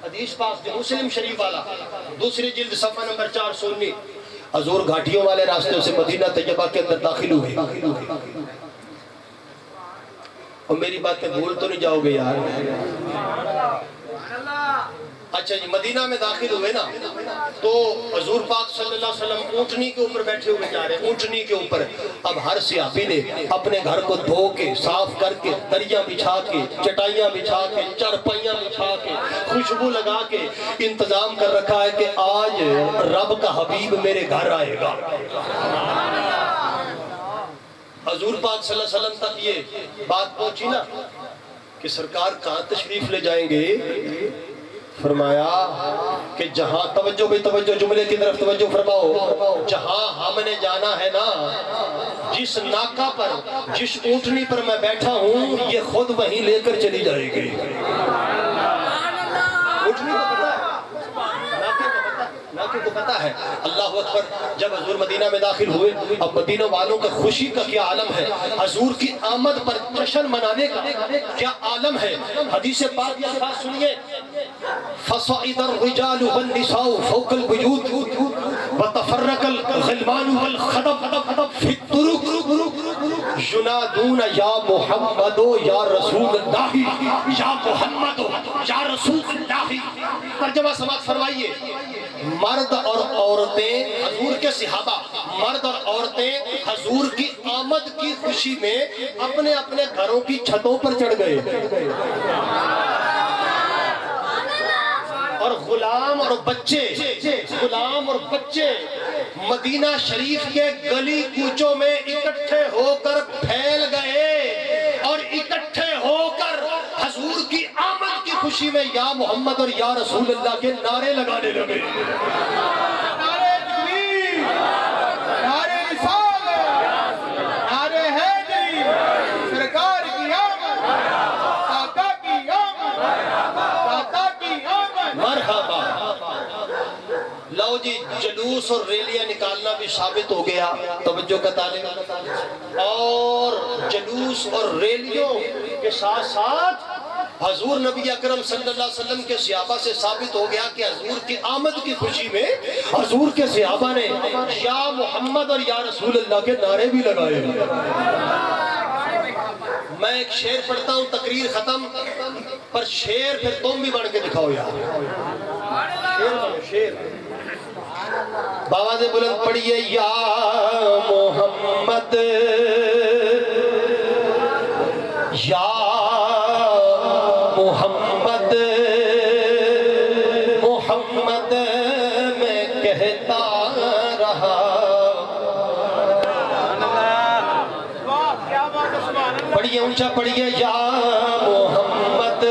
حدیث پاک جو مسلم شریف والا دوسری جلد صفحہ نمبر 419، حضور گھاٹیوں والے راستے سے مدینہ طیبہ کے اندر داخل ہوئے، اور میری باتیں بھول تو نہیں جاؤ گے یار؟ اچھا جی، مدینہ میں داخل ہوئے نا، تو حضور پاک صلی اللہ علیہ وسلم اونٹنی کے اوپر بیٹھے ہوئے جا رہے ہیں، اونٹنی کے اوپر۔ اب ہر صحابی نے اپنے گھر کو دھو کے صاف کر کے دریاں بچھا کے چٹائیاں بچھا کے چرپائیاں بچھا کے خوشبو لگا کے انتظام کر رکھا ہے کہ آج رب کا حبیب میرے گھر آئے گا۔ حضور پاک صلی اللہ علیہ وسلم تک یہ بات پہنچی نا کہ سرکار کہاں تشریف لے جائیں گے؟ فرمایا کہ جہاں توجہ بھی توجہ جملے کی طرف توجہ فرماؤ، جہاں ہم نے جانا ہے نا، جس ناکہ پر جس اونٹنی پر میں بیٹھا ہوں، یہ خود وہیں لے کر چلی جائے گی۔ اونٹنی کو پتا ہے، ناکے کو پتا ہے۔ اللہ اکبر۔ جب حضور مدینہ میں داخل ہوئے، اب مدینہ والوں کا خوشی کا کیا عالم ہے، حضور کی آمد پر جشن منانے کا کیا عالم ہے۔ حدیث پاک یہ الفاظ سنیے، فَصَعِدَ الرِّجَالُ وَالنِّسَاءُ فَوْقَ الْوُجُودِ وَتَفَرَّقَ الْغِلْمَانُ وَالْخَدَمُ فِي الطُّرُقِ يُنَادُونَ یا محمد یا رسول اللہ، یا محمد یا رسول اللہ۔ ترجمہ سماعت فرمائیے۔ مرد اور عورتیں، حضور کے صحابہ مرد اور عورتیں حضور کی آمد کی خوشی میں اپنے اپنے گھروں کی چھتوں پر چڑھ گئے، اور غلام اور بچے مدینہ شریف کے گلی کوچوں میں اکٹھے ہو کر پھیل گئے، اور اکٹھے ہو کر حضور کی آمد کی خوشی میں یا محمد اور یا رسول اللہ کے نعرے لگانے لگے۔ نعرے تکبیر، نعرے رسالت، نعرے حیدری، سرکار کی آمد، آقا کی آمد، آقا کی آمد۔ مرحبا۔ لو جی، جلوس اور ریلیاں نکالنا بھی ثابت ہو گیا، توجہ کا طالب، اور جلوس اور ریلیوں کے ساتھ ساتھ حضور نبی اکرم صلی اللہ علیہ وسلم کے صحابہ سے ثابت ہو گیا کہ حضور کی آمد کی خوشی میں حضور کے صحابہ نے یا محمد اور یا رسول اللہ کے نعرے بھی لگائے۔ میں ایک شعر پڑھتا ہوں، تقریر ختم، پر شعر پھر تم بھی بڑھ کے دکھاؤ یار۔ شعر بابا سے بلند پڑھیے، یا محمد یا محمد محمد میں کہتا رہا۔ پڑھیے اونچا پڑھیے، یا محمد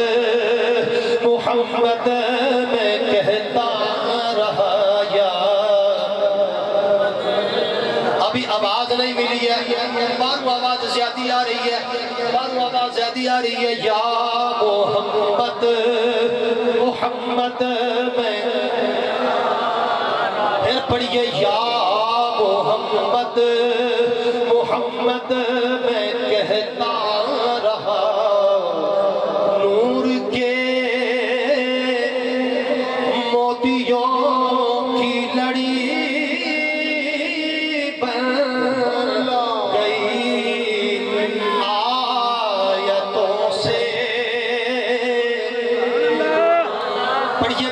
محمد میں کہتا رہا۔ یا ابھی آواز نہیں ملی ہے، بارو آواز زیادی آ رہی ہے، بارو آواز زیادی آ رہی ہے۔ یا محمد محمد میں، پھر پڑھیے، یا محمد محمد میں کہتا رہا۔ نور کے موتیوں کی لڑی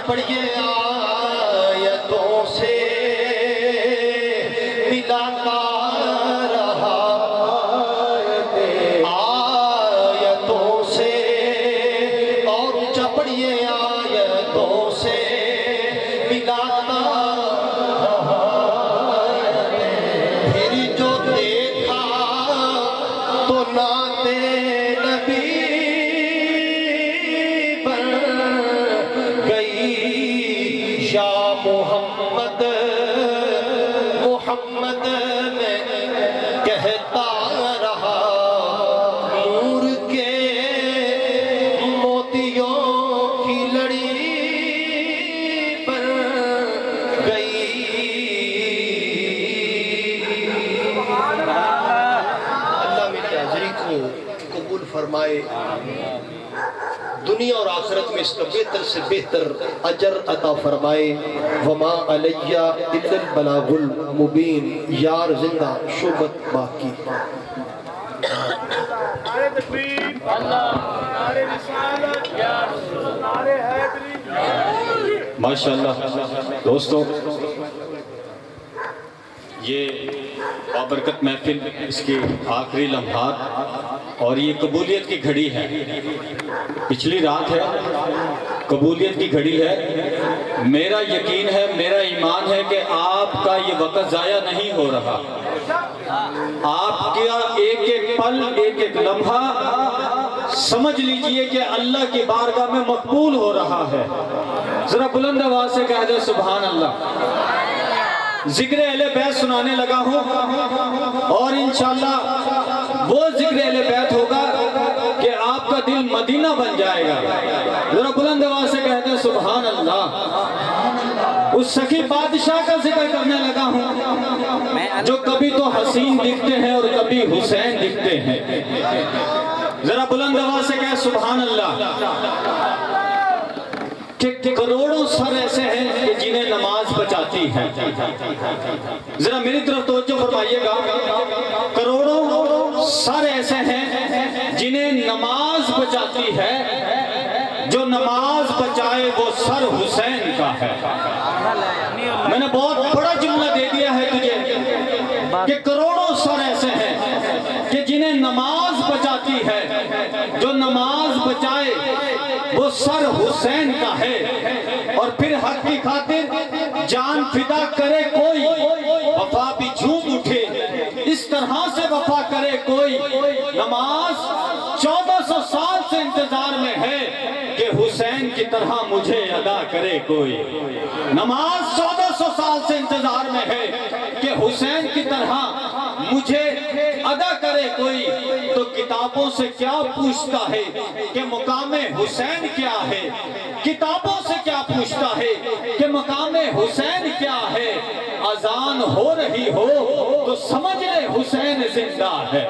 پڑھیے آیتوں سے ملاتا رہا۔ پھر جو دیکھا تو نعت نبی بن گئی یا محمد محمد میں کہتا رہا نور کے موتیوں کی لڑی بن گئی۔ اللہ میری حاضری کو قبول فرمائے، دنیا اور آخرت میں اس کا بہتر سے بہتر اجر عطا فرمائے۔ وما علی الا البلاغ المبین، یار زندہ شعبت باقی۔ نعرہ تکبیر، نعرہ رسالت، نعرہ حیدری۔ ماشاءاللہ دوستو، یہ بابرکت محفل، اس کے آخری لمحات اور یہ قبولیت کی گھڑی ہے۔ پچھلی رات ہے، قبولیت کی گھڑی ہے۔ میرا یقین ہے، میرا ایمان ہے کہ آپ کا یہ وقت ضائع نہیں ہو رہا۔ آپ کا ایک ایک پل، ایک ایک لمحہ سمجھ لیجئے کہ اللہ کی بارگاہ میں مقبول ہو رہا ہے۔ ذرا بلند آواز سے کہہ دے سبحان اللہ۔ ذکر اہل بیت سنانے لگا ہوں اور انشاءاللہ وہ ذکر اہل بیت ہوگا کہ آپ کا دل مدینہ بن جائے گا۔ ذرا بلند آواز سے کہہ دیں سبحان اللہ۔ اس سخی بادشاہ کا ذکر کرنے لگا ہوں جو کبھی تو حسین دکھتے ہیں اور کبھی حسین دکھتے ہیں۔ ذرا بلند آواز سے کہہ سبحان اللہ۔ کہ کروڑوں سر ایسے ہیں کہ جنہیں نماز بچاتی ہے۔ ذرا میری طرف توجہ فرمائیے گا، کروڑوں سر ایسے ہیں جنہیں نماز بچاتی ہے، جو نماز بچائے وہ سر حسین کا ہے۔ میں نے بہت بڑا جملہ دے دیا ہے تجھے کہ کروڑوں سر ایسے ہیں کہ جنہیں نماز بچاتی ہے، جو نماز بچائے وہ سر حسین کا ہے۔ اور پھر حق کی خاطر جان فدا کرے کوئی، وفا بھی جھوم اٹھے، اس طرح سے وفا کرے کوئی۔ نماز 1400 سال سے انتظار میں ہے کہ حسین کی طرح مجھے ادا کرے کوئی۔ نماز 1400 سال سے انتظار میں ہے کہ حسین کی طرح مجھے ادا کرے کوئی۔ تو کتابوں سے کیا پوچھتا ہے کہ مقام حسین کیا ہے؟ کتابوں سے کیا پوچھتا ہے کہ مقام حسین کیا ہے؟ اذان ہو رہی ہو تو سمجھ لے حسین زندہ ہے۔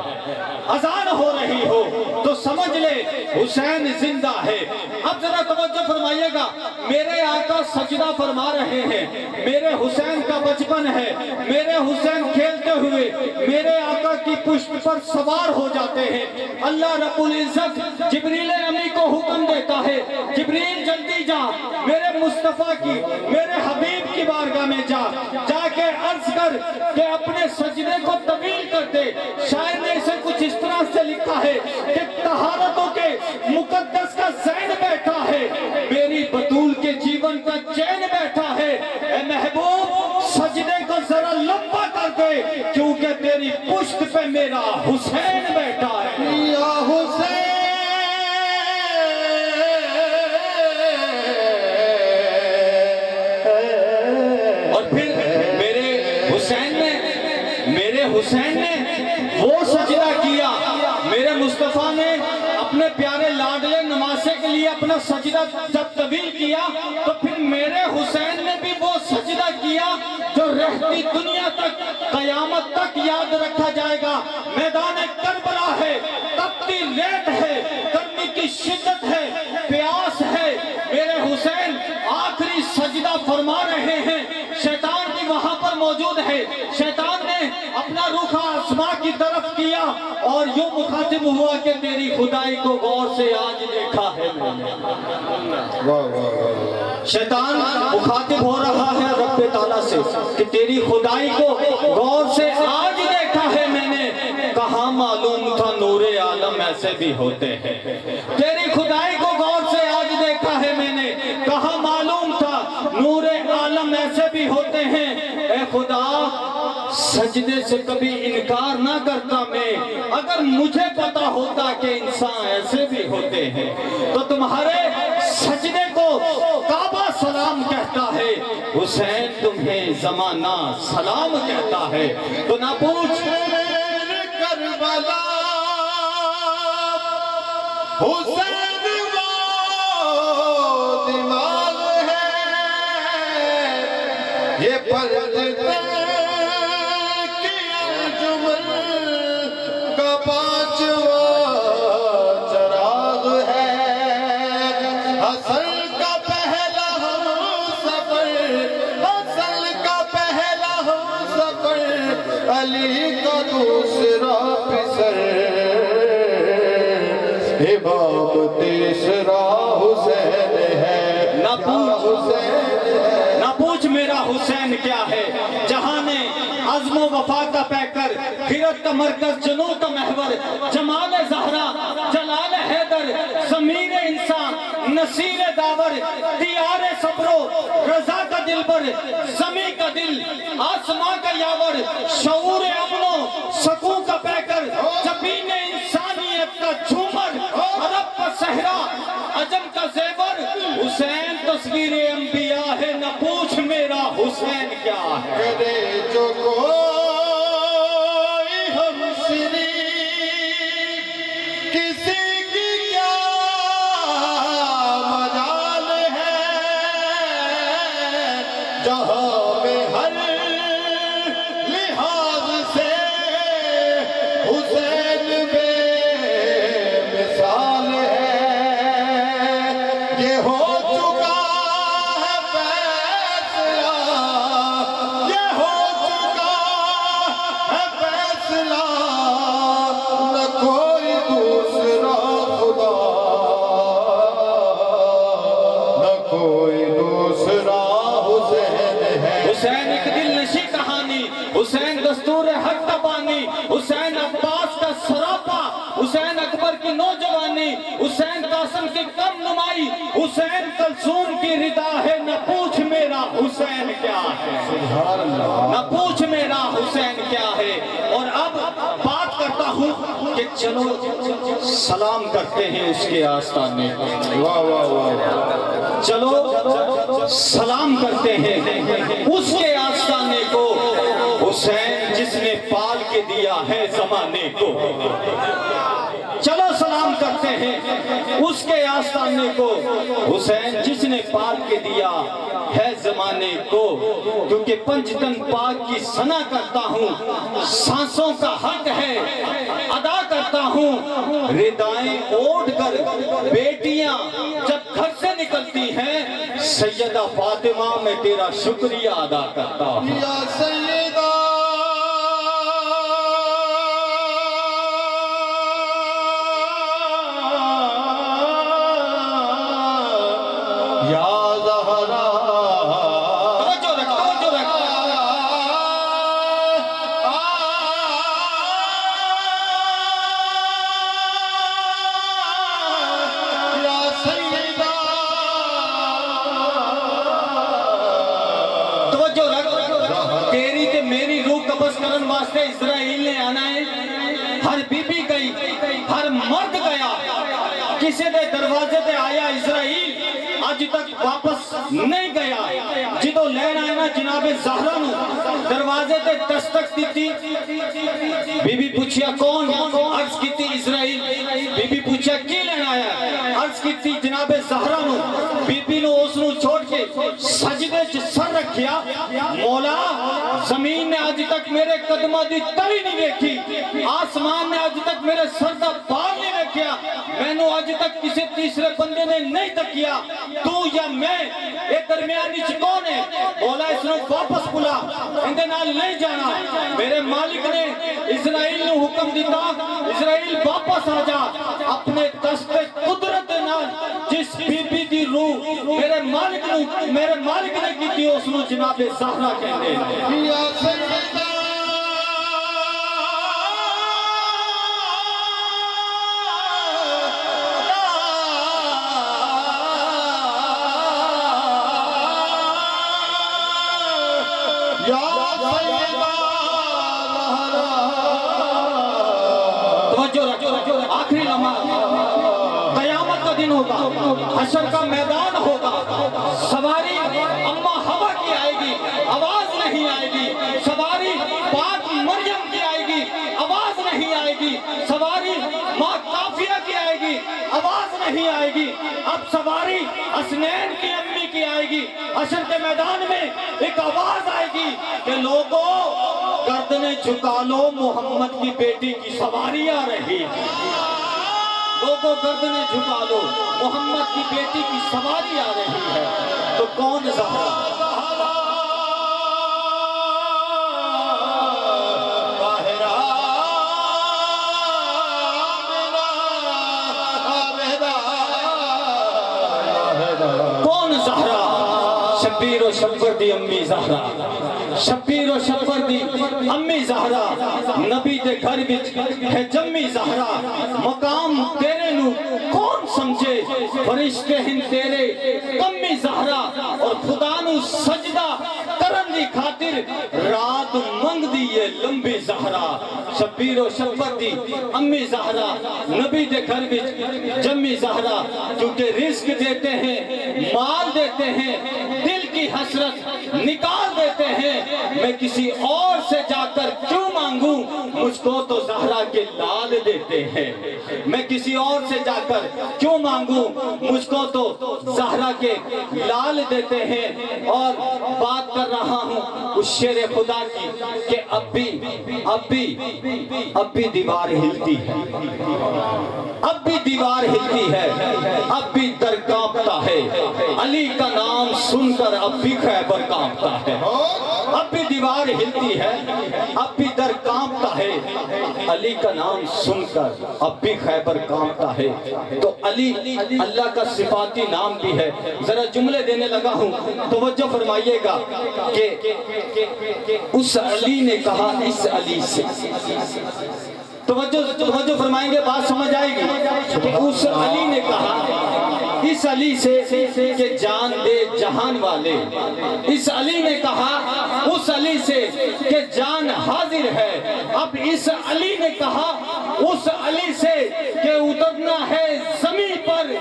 اذان ہو رہی ہو تو سمجھ لے حسین زندہ ہے۔ اب ذرا توجہ فرمائیے گا، میرے آقا سجدہ فرما رہے ہیں، میرے حسین کا بچپن ہے، میرے حسین کھیلتے ہوئے میرے آقا کی پشت پر سوار ہو جاتے ہیں۔ اللہ رب العزت جبریل امی کو حکم دیتا ہے، جبریل جلدی جا، میرے مصطفیٰ کی، میرے حبیب کی بارگاہ میں جا کے عرض کر کہ اپنے سجدے کو طویل کر دے۔ شاعر نے اسے کچھ اس طرح سے لکھا ہے کہ طہارتوں کے مقدس کا زین بیٹھا ہے، میری بطول کے جیون کا چین بیٹھا ہے۔ اے محبوب سجدے کو ذرا لمبا کر دے کیونکہ تیری پشت پہ میرا حسین بیٹھا ہے۔ یا حسین حسین نے وہ سجدہ کیا، میرے مصطفیٰ نے اپنے پیارے لاڈلے نواسے کے لیے اپنا سجدہ جب طویل کیا تو پھر میرے حسین نے بھی وہ سجدہ کیا جو رہتی دنیا تک، قیامت تک یاد رکھا جائے گا۔ میدان کربلا ہے، تپتی ریت ہے، گرمی کی شدت ہے، پیاس ہے، میرے حسین آخری سجدہ فرما رہے ہیں۔ شیطان بھی وہاں پر موجود ہے، شیطان نے اپنا رخ آسمان کی طرف کیا اور یوں مخاطب ہوا کہ تیری خدائی کو غور سے آج دیکھا ہے میں نے۔ شیطان مخاطب ہو رہا ہے رب تعالیٰ سے کہ تیری خدائی کو غور سے آج دیکھا ہے میں نے، کہاں معلوم تھا نور عالم ایسے بھی ہوتے ہیں۔ تیری خدائی کو غور سے آج دیکھا ہے میں نے، کہاں معلوم تھا نور عالم ایسے بھی بھی ہوتے ہیں، اے خدا سجدے سے کبھی انکار نہ کرتا میں، اگر مجھے پتا ہوتا کہ انسان ایسے بھی ہوتے ہیں تو تمہارے سجدے کو کعبہ سلام کہتا ہے، حسین تمہیں زمانہ سلام کہتا ہے۔ تو نہ پوچھ کربلا حسین وہ دماغ ہے، یہ پردے کی انجمن کا پانچواں چراغ ہے، حسن کا پہلا ہم سفر، حسن کا پہلا ہم سفر، علی کا دوسرا پسر، امام تیسرا حسین ہے۔ نہ پوچھ میرا حسین کیا ہے، جہاں نے عزم و وفا کا پیکر، خیرت کا مرکز، جنون کا محور، جمال زہرا، جلال حیدر، ضمیر انسان، نصیر داور، دیار صبر و رضا کا دلبر، زمین کا دل، آسمان کا یاور، شعور امن و سکون کا پیکر، جبین انسانیت کا جھومر، عرب کا صحرا، عجم کا زیور، حسین تصویر انبیاء ہے، نہ پوچھ میرا حسین کیا ہے۔ کرے جو کوئی ہم سری کسی کی کیا مجال ہے، جہاں میں ہر لحاظ سے حسین بے مثال ہے، یہ ہو چکا ہے فیصلہ، یہ ہو چکا ہے فیصلہ، نہ کوئی دوسرا خدا، نہ کوئی دوسرا حسین ہے۔ حسین ایک دل نشی کہانی، حسین دستور حق کا بانی، حسین عباس کا سراپا، حسین اکبر کی نوجوانی، حسین قاسم کی کم نمائی، حسین کلثوم کی ردا ہے، نہ پوچھ میرا حسین کیا ہے، نہ پوچھ میرا حسین کیا ہے۔ اور اب بات کرتا ہوں کہ چلو سلام کرتے ہیں اس کے آستانے کو، واہ واہ واہ، چلو سلام کرتے ہیں اس کے آستانے کو، حسین جس نے پال کے دیا ہے زمانے کو، چلو سلام کرتے ہیں اس کے آستانے کو، حسین جس نے پال کے دیا ہے زمانے کو، کیونکہ پنجتن پاک کی ثنا کرتا ہوں، سانسوں کا حق ہے ادا کرتا ہوں، ردائیں اوڑھ کر بیٹیاں جب گھر سے نکلتی ہیں، سیدہ فاطمہ میں تیرا شکریہ ادا کرتا ہوں۔ یا سیدہ یا زہرا، توجہ رکھ، توجہ رکھ، یا سیدہ، توجہ رکھ، تیری تے میری روح قبض کرن واسطے اسرائیل نے آنا ہے، ہر بی بی گئی، ہر مرد گیا، کسی دے دروازے تے آیا اسرائیل، آج تک واپس نہیں گیا، جدو لین آئے نا جناب زہرا نو دروازے تے دستک دیتی، بی بی پوچھیا کون، عرض کیتی اسرائیل، بی بی پوچھیا کی لین آیا، عرض کیتی جناب زہرا نو، بی بی نو اس نو چھوڑ کے سجدے چ سر رکھیا، مولا زمین نے آج تک میرے قدمہ دی تلی نہیں دیکھی، آسمان نے آج تک میرے سر دا بال نہیں رکھیا، میں نو آج تک کسی تیسرے بندے نے نہیں تکیا، تو یا میں اے درمیانی چ کون ہے، مولا اس نو واپس بلا، اندے نال نہیں جانا، میرے مالک نے اسرائیل نو حکم دیتا، اسرائیل واپس آ جا، اپنے دست قدرت نال جس بی بی دی روح میرے مالک نے کی تھی اس نو جناب زہرا کہنے ہیں۔ یا سیدہ توجہ رکھو، آخری لمحہ، قیامت کا دن ہوگا، حشر کا میدان ہوگا، سواری اماں ہوا کی آئے گی، آواز نہیں آئے گی، سواری پاک مریم کی آئے گی، آواز نہیں آئے گی، سواری ماں کافیہ کی آئے گی، آواز نہیں آئے گی، اب سواری حسنین کی امی کی آئے گی۔ حشر کے میدان میں ایک آواز آئے گی کہ لوگوں گردنیں جھکا لو، محمد کی بیٹی کی سواری آ رہی ہے۔ لوگوں گردنیں جھکا لو، محمد کی بیٹی کی سواری آ رہی ہے۔ تو کون زہرا؟ کون زہرا؟ شبیر و شبر دی امی زہرا، شبیر و شبر دی امی زہرا، نبی دے گھر وچ ہے جمی زہرا۔ مقام تیرے نو کون سمجھے، فرشتے ہیں تیرے کمی زہرا، اور خدا نو سجدہ کرن دی خاطر رات منگ دی یہ لمبی زہرا۔ شبیر و شبر دی امی زہرا، نبی دے گھر وچ جمی زہرا، کیونکہ رزق دیتے ہیں، مال دیتے ہیں، دل کی حسرت نکال دیتے ہیں۔ میں کسی اور سے جا کر کیوں مانگوں، مجھ کو تو زہرا کے لال دیتے ہیں۔ میں کسی اور سے جا کر کیوں مانگوں، مجھ کو تو زہرا کے لال دیتے ہیں۔ اور بات کر رہا ہوں اس شیر خدا کی کہ اب بھی دیوار ہلتی ہے، اب بھی دیوار ہلتی ہے، اب بھی در کانپتا ہے، علی کا نام سن کر اب بھی خیبر کانپتا ہے۔ اب بھی دیوار ہلتی ہے، اب بھی در کانپتا ہے، علی کا نام سن کر اب بھی خیبر کانپتا ہے۔ تو علی اللہ کا صفاتی نام بھی ہے۔ ذرا جملے دینے لگا ہوں، توجہ فرمائیے گا کہ اس علی نے کہا اس علی سے، توجہ فرمائیں گے، بات سمجھ آئے گی کہ اس علی نے کہا اس علی سے کہ جان دے جہان والے، اس علی نے کہا اس علی سے کہ جان حاضر ہے، اب اس علی نے کہا اس علی سے کہ اترنا ہے زمین پر،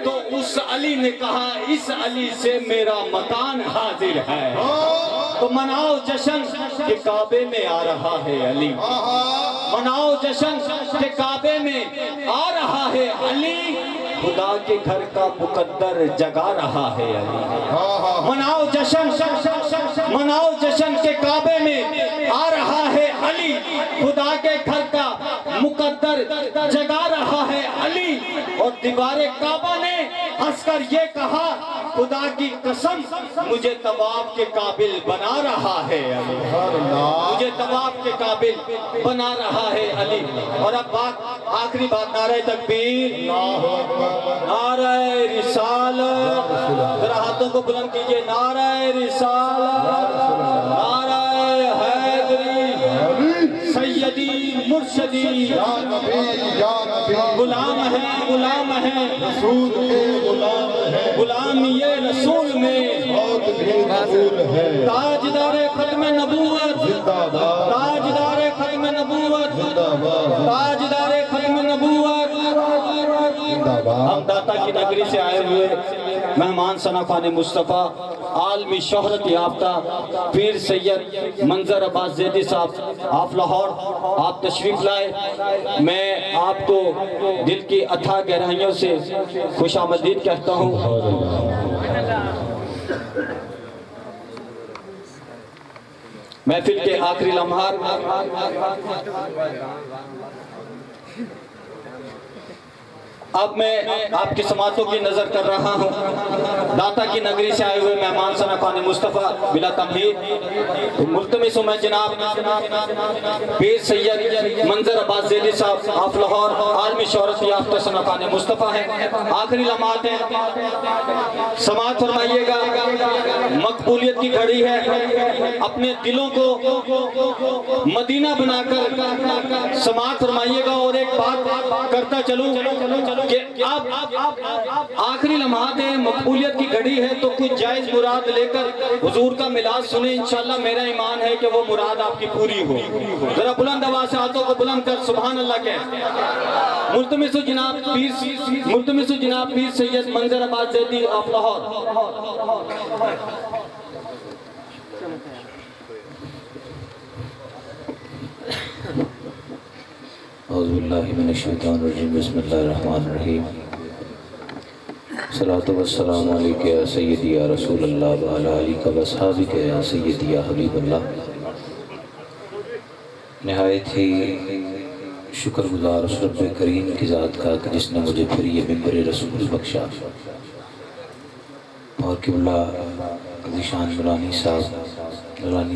تو اس علی نے کہا اس علی سے میرا مکان حاضر ہے۔ تو مناؤ جشن کہ کعبے میں آ رہا ہے علی، مناؤ جشن کہ کعبے میں آ رہا ہے علی، خدا کے گھر کا مقدر جگا رہا ہے علی۔ مناؤ جشن کہ کعبے میں آ رہا ہے علی، خدا کے گھر کا مقدر جگا رہا ہے علی۔ اور دیوار کعبہ نے ہنس کر یہ کہا خدا کی قسم مجھے طواف کے قابل بنا رہا ہے علی، مجھے طواف کے قابل بنا رہا ہے علی۔ اور اب بات آخری بات، نعرہ تکبیر، نعرہ رسالت، ذرا ہاتھوں کو بلند کیجئے، نعرہ رسالت، نعرہ حیدری، سیدی مرشدی، غلام ہے غلام یہ رسول میں، تاجدار ختم نبوت، تاجدار ختم نبوت، تاجدار ختم نبوت۔ ہم داتا کی نگری سے آئے ہوئے مہمان ثنا مصطفیٰ، عالمی شہرت یافتہ پیر سید منظر عباس زیدی صاحب، آپ لاہور آپ تشریف لائے، میں آپ کو دل کی اتھا گہرائیوں سے خوش آمدید کہتا ہوں۔ محفل کے آخری لمحات اب میں آپ کی سماعتوں کی نظر کر رہا ہوں۔ داتا کی نگری سے آئے ہوئے مہمان ثنا مصطفیٰ، بلا تمہید ملتمس ہوں میں جناب پیر سید منظر عباس زیدی صاحب، آپ لاہور عالمی شہرت یافتہ ثنا مصطفیٰ ہیں، آخری لمحات ہیں، سماعت فرمائیے گا۔ مقبولیت کی گھڑی ہے، اپنے دلوں کو مدینہ بنا کر سماعت فرمائیے گا۔ اور ایک بات کرتا چلوں، کہ اب آخری لمحات ہیں، مقبولیت کی گھڑی ہے، تو کچھ جائز مراد لے کر حضور کا میلاد سنیں، انشاءاللہ میرا ایمان ہے کہ وہ مراد آپ کی پوری ہو۔ ذرا بلند آواز سے ہاتھوں کو بلند کر سبحان اللہ کہہ۔ ملتمس جناب پیر سید منظر عباس زیدی آف لاہور۔ اعوذ باللہ من الشیطان الرجیم، بسم اللہ الرحمن الرحیم۔ صلاۃ والسلام علیک یا سیدی یا رسول اللہ وعلی آلک و اصحابک یا سیدی یا حبیب اللہ۔ نہایت ہی شکر گزار اس رب کریم کی ذات کا کہ جس نے مجھے پھر یہ ممبر رسول بخشا، اور قبلہ ذیشان مولانی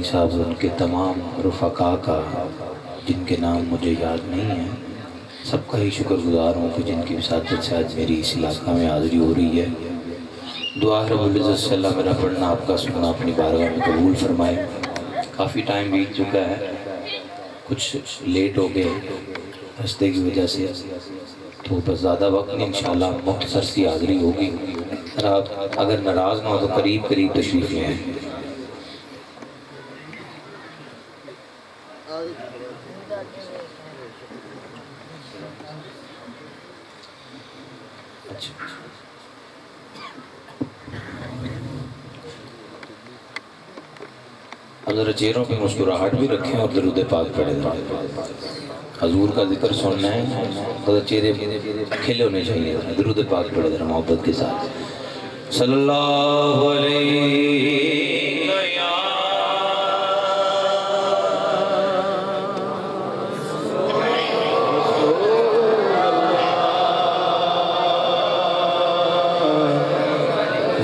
صاحب اور ان کے تمام رفقاء کا جن کے نام مجھے یاد نہیں ہیں، سب کا ہی شکر گزار ہوں کہ جن کی وساطت سے آج میری اس علاقہ میں حاضری ہو رہی ہے۔ دعا رب العزت سے اللہ میرا پڑھنا آپ کا سننا اپنی بارگاہ میں قبول فرمائے۔ کافی ٹائم بیت چکا ہے، کچھ لیٹ ہو گئے رستے کی وجہ سے، تو بس زیادہ وقت نہیں، انشاءاللہ مختصر سی حاضری ہوگی۔ آپ اگر ناراض نہ ہو تو قریب تشریف لے آئیں۔ ذرا چہروں پہ مسکراہٹ بھی رکھیں اور درود پاک پڑھیں۔ حضور کا ذکر سننا ہے تو چہرے کھلے ہونے چاہیے، درود پاک پڑھیں ذرا محبت کے ساتھ۔ صلی اللہ علیہ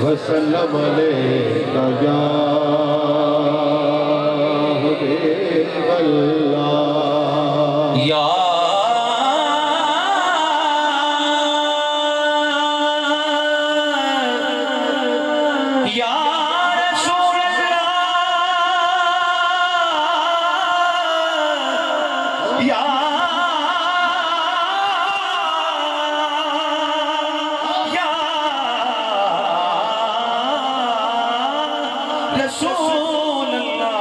وسلم علیک یا حبیب اللہ یا رسول اللہ یا رسول اللہ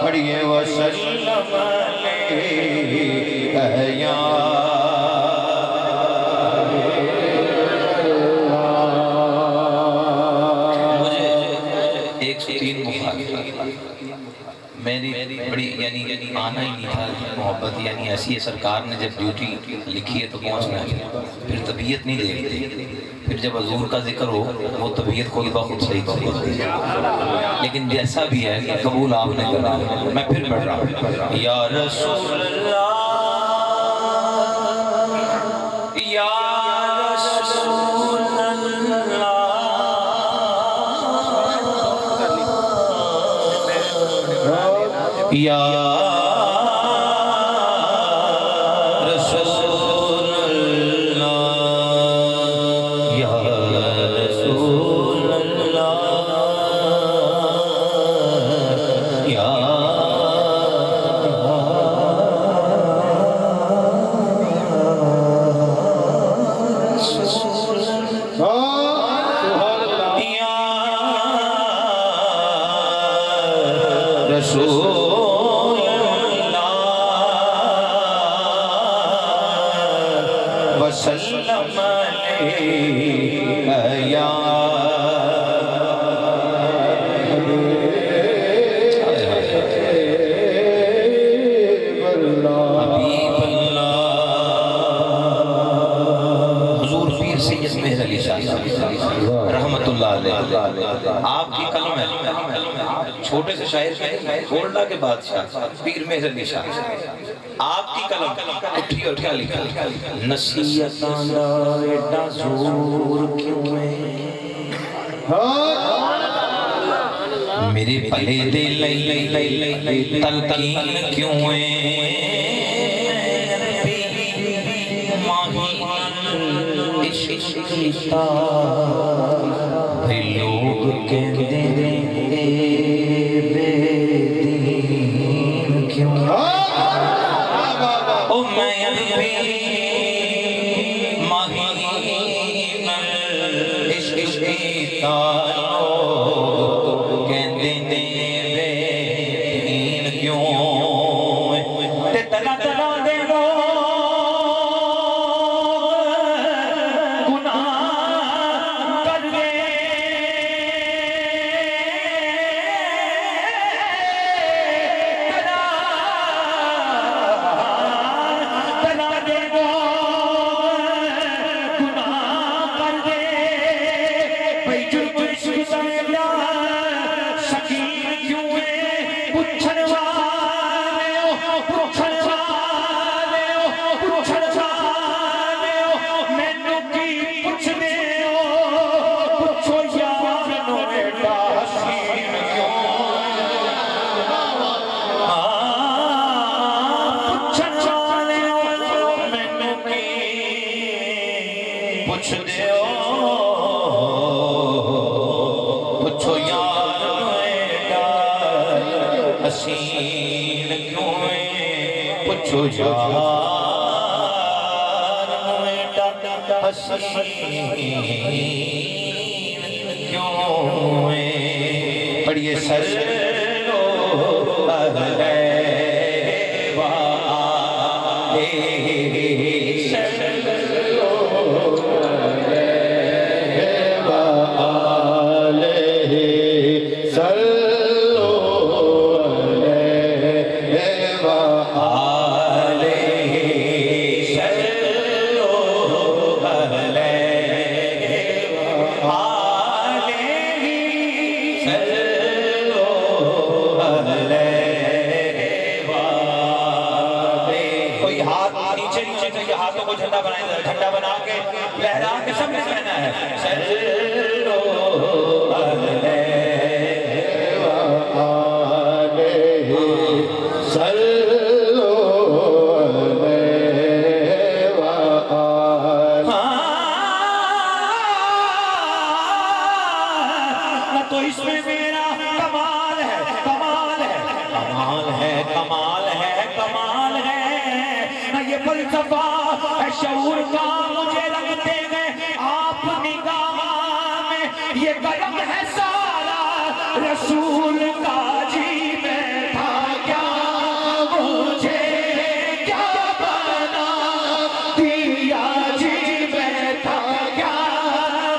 پڑھیے وسلم علیہ یا مجھے 103 مخالف میری بڑی یعنی آنا ہی نہیں تھا، محبت یعنی ایسی ہے، سرکار نے جب ڈیوٹی لکھی ہے تو پہنچنا ہے، پھر طبیعت نہیں دیکھتے، پھر جب حضور کا ذکر ہو وہ طبیعت خود بخود صحیح کر دیتی ہے، لیکن جیسا بھی ہے قبول آپ نے کرنا ہے۔ میں پھر پڑھ رہا ہوں، یا رسول اللہ یا رسول اللہ یا رسول اللہ یا رسول اللہ یا رسول اللہ وسلم علیہ یا حبیب اللہ۔ حضور پیر سید مہر علی شاہ رحمت اللہ علیہ، آپ کی قلم ہے، چھوٹے سے شاعر گولڈا کے بادشاہ پیر مہر علی شاہ، آپ کی قلم اٹھی اٹھیا لکھا نصیحتاں دا ایڈا زور کیوں ہے، میرے پلے دے لئی تلقین کیوں ہے، عشق کیتا بھئی لوگ کہندے بے دین کیوں، او میں حسین کیوں ہے پوچھو یار حسین کیوں ہے پڑھیے سلو علیہ ہاتھوں کو جھنڈا بنائیں، جھنڈا بنا کے لہرا کے سب نے کہنا ہے سلو علیہ وآلہ صلو علیہ وآلہ۔ نہ تو اس میں میرا کمال ہے، کمال ہے، کمال ہے، کمال ہے، کمال ہے، نہ یہ فلسفہ ہے شعور کا مجھے رکھتے گئے آپ نگاہ میں، یہ قلم ہے سارا رسول کا جی میں تھا کیا مجھے کیا بنا دیا جی میں تھا کیا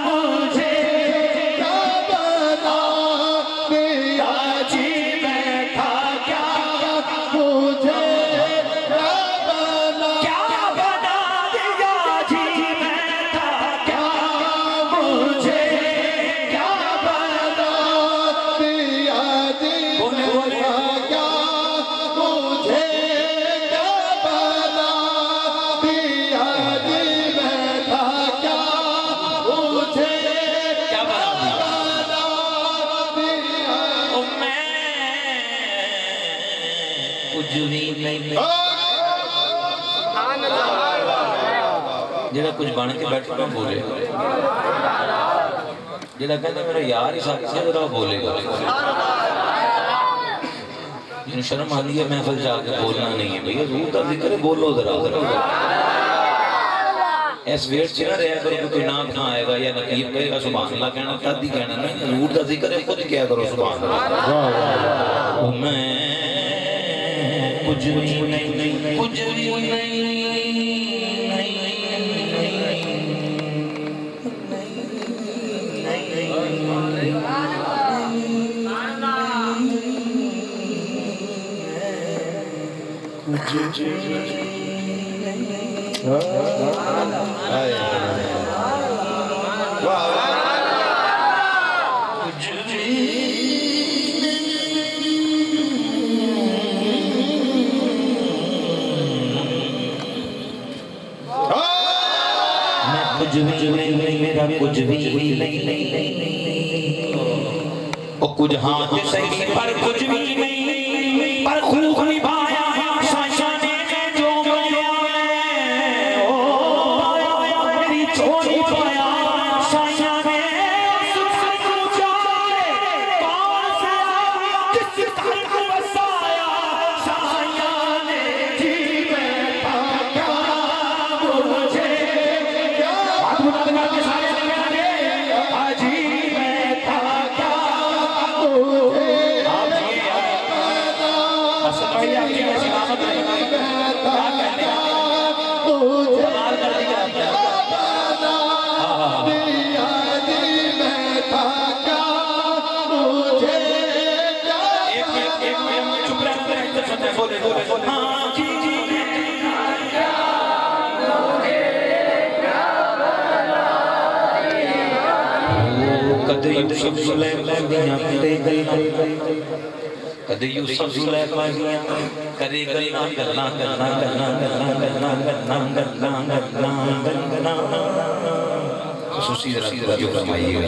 مجھے کیا بنا دیا جی میں تھا کیا مجھے جڑا کچھ بن کے بیٹھا نہ بولے، جڑا کہتا میرا یار ہی ساتھ سے ذرا بولے گا، جن شرم آتی ہے محفل جا کے بولنا نہیں ہے بھئی حضور کا ذکر ہے بولو ذرا اس ویٹ سے نہ رہا کرو کہ کوئی نام نہ آئے گا یا نقیب کہے گا سبحان اللہ کہنا تد ہی کہنا نہیں، حضور کا ذکر ہے خود کیا کرو سبحان اللہ۔ میں کچھ بھی نہیں، کچھ بھی نہیں، کچھ بھی نہیں، میرا کچھ بھی نہیں، اور کچھ ہاتھ صحیح پر کچھ بھی نہیں، پر خوب نبھایا شاہ نے جو ملیا میری چھوڑی پایا شاہ نے پوچھا کون سے کس گھر کو بسایا شاہ نے جی میں تھا کیا مجھے کدے یوسف زلیخا دیاں کرے گلاں، کدے یوسف زلیخا دیاں کرے گلاں گلاں گلاں گلاں گلاں گلاں گلاں گلاں گلاں گلاں خصوصی ذرا توجہ فرمائیے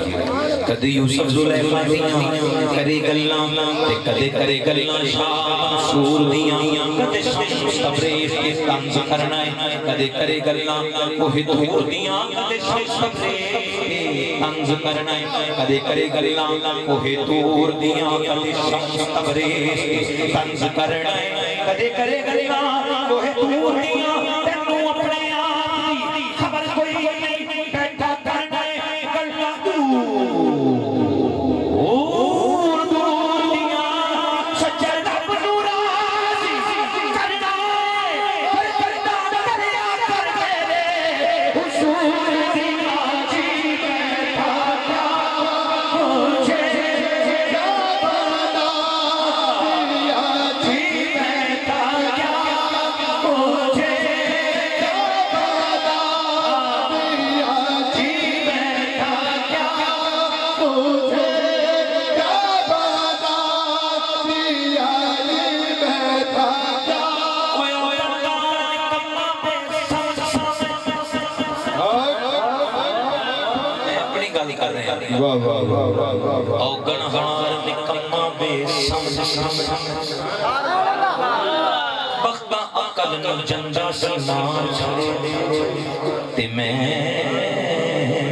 کدی یوسف زلیخا دیاں کرے گلاں تے کدے کرے گلاں شاہ منصور دیاں کدے شمس تبریز کے طنز کرنا ہے کدے کرے گلاں کوہ طور دیاں کدے شمس تبریز کے طنز کرنا ہے کدے کرے گلاں کوہ طور دیاں کدے شمس تبریز کے طنز کرنا ہے کدے کرے گلاں کوہ طور دیاں تینوں اپنے آپ دی خبر کوئی نہیں بیٹھا کرنا ہے گلاں اوگن ہار نکما بے سمجھ بختہ عقل نو جنجا سنار چھڑے تے میں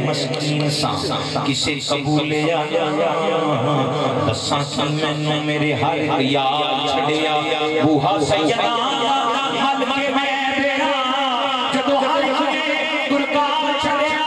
مسکین ساں کسے قبولے آیا دساں کی میں میرے ہر یاد چھڑیا بوہا سیدہ ملک میں بیڑا جدو ہر کے گرکار چھڑیا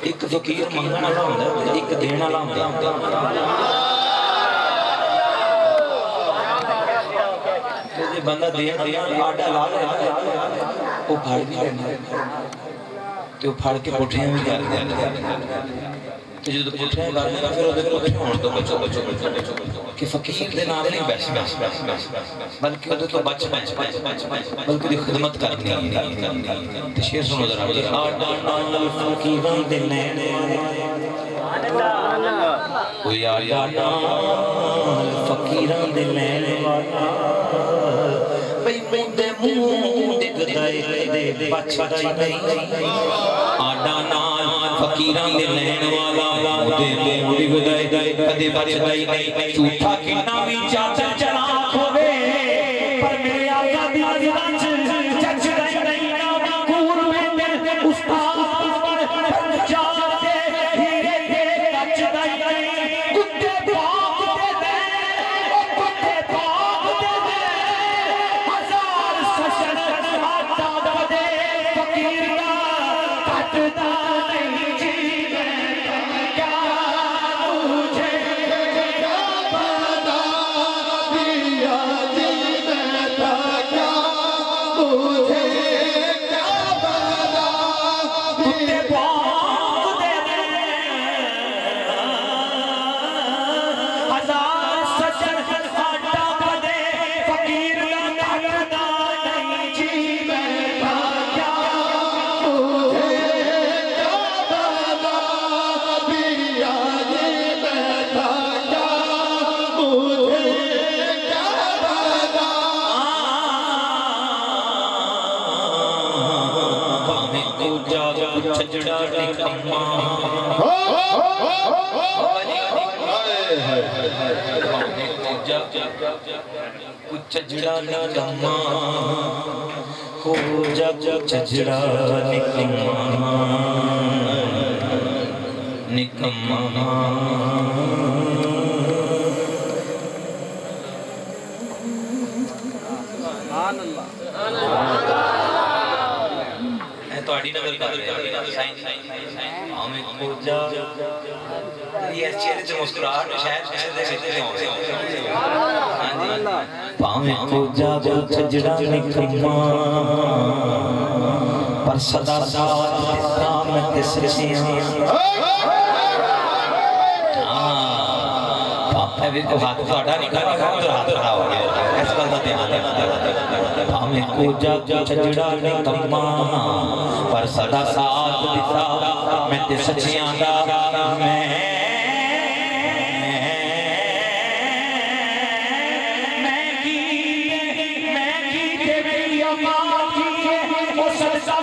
ایک فقیر منگن والا ہوندا ایک دین والا ہوندا تے بندہ دین آڈا لا او پھڑ کے تے او پھڑ کے پٹھیاں بھی کر دیندا تے جدوں پٹھیاں کر دیندا پھر اودے پٹھے ہون تو بچو کہ فقیر دے نال نہیں بس بلکہ اودے تو بچ بلکہ دی خدمت کرنی ہے تے شعر سنو ذرا آڈا نال فقیراں دے نین کوئی آڈا نال فقیراں دے نین بھئی موندے منہ دے گدائے دے بچائی نہیں آڈا نال فقیران دے لین والا دے منہ دے گدائے کدے بچائی نہیں جھوٹا کنا بھی چاچا چلاک ہوئے پر میرے آقا دی رنج چچ نہیں نام کور میں دے استاد پر جان دے ہیرے دے کچ نہیں کتے باغ دے کتے باغ دے ہزار سشن آتا دے فقیر کا کٹتا نہیں جی میں کیا مجھے بنا دیا جی میں تھا کیا مجھے کیا بنا کتے باغ دے ہزار سشن آتا دے فقیر کا کٹتا نہیں جی میں تھا کیا مجھے کیا بنا دیا جی میں تھا کیا مجھے کیا بنا میں کو جا چھجڑا نکما کچھ چھجڑا نکما ہو جا چھجڑا نکما میں تواڈی نقل کر رہا ہوں سائنس ہمیں کوجا یہ چہرے تے مسکراہٹ شاید کسی دے وچ ہوے ہاں جی پاویں کوجا چھجڑا نکما پر صدا ساتھ دیتا میں تے سچیاں ابھی تو ہاتھ تھوڑا نہیں کرنا ادھر ہاتھ کھڑا ہو گیا اس گل دا دھیان دینا بھاویں کوجا چھجڑا نکما پر صدا ساتھ دیتا میں تے سچیاں دا میں کی میری آبادی ہے وہ سچا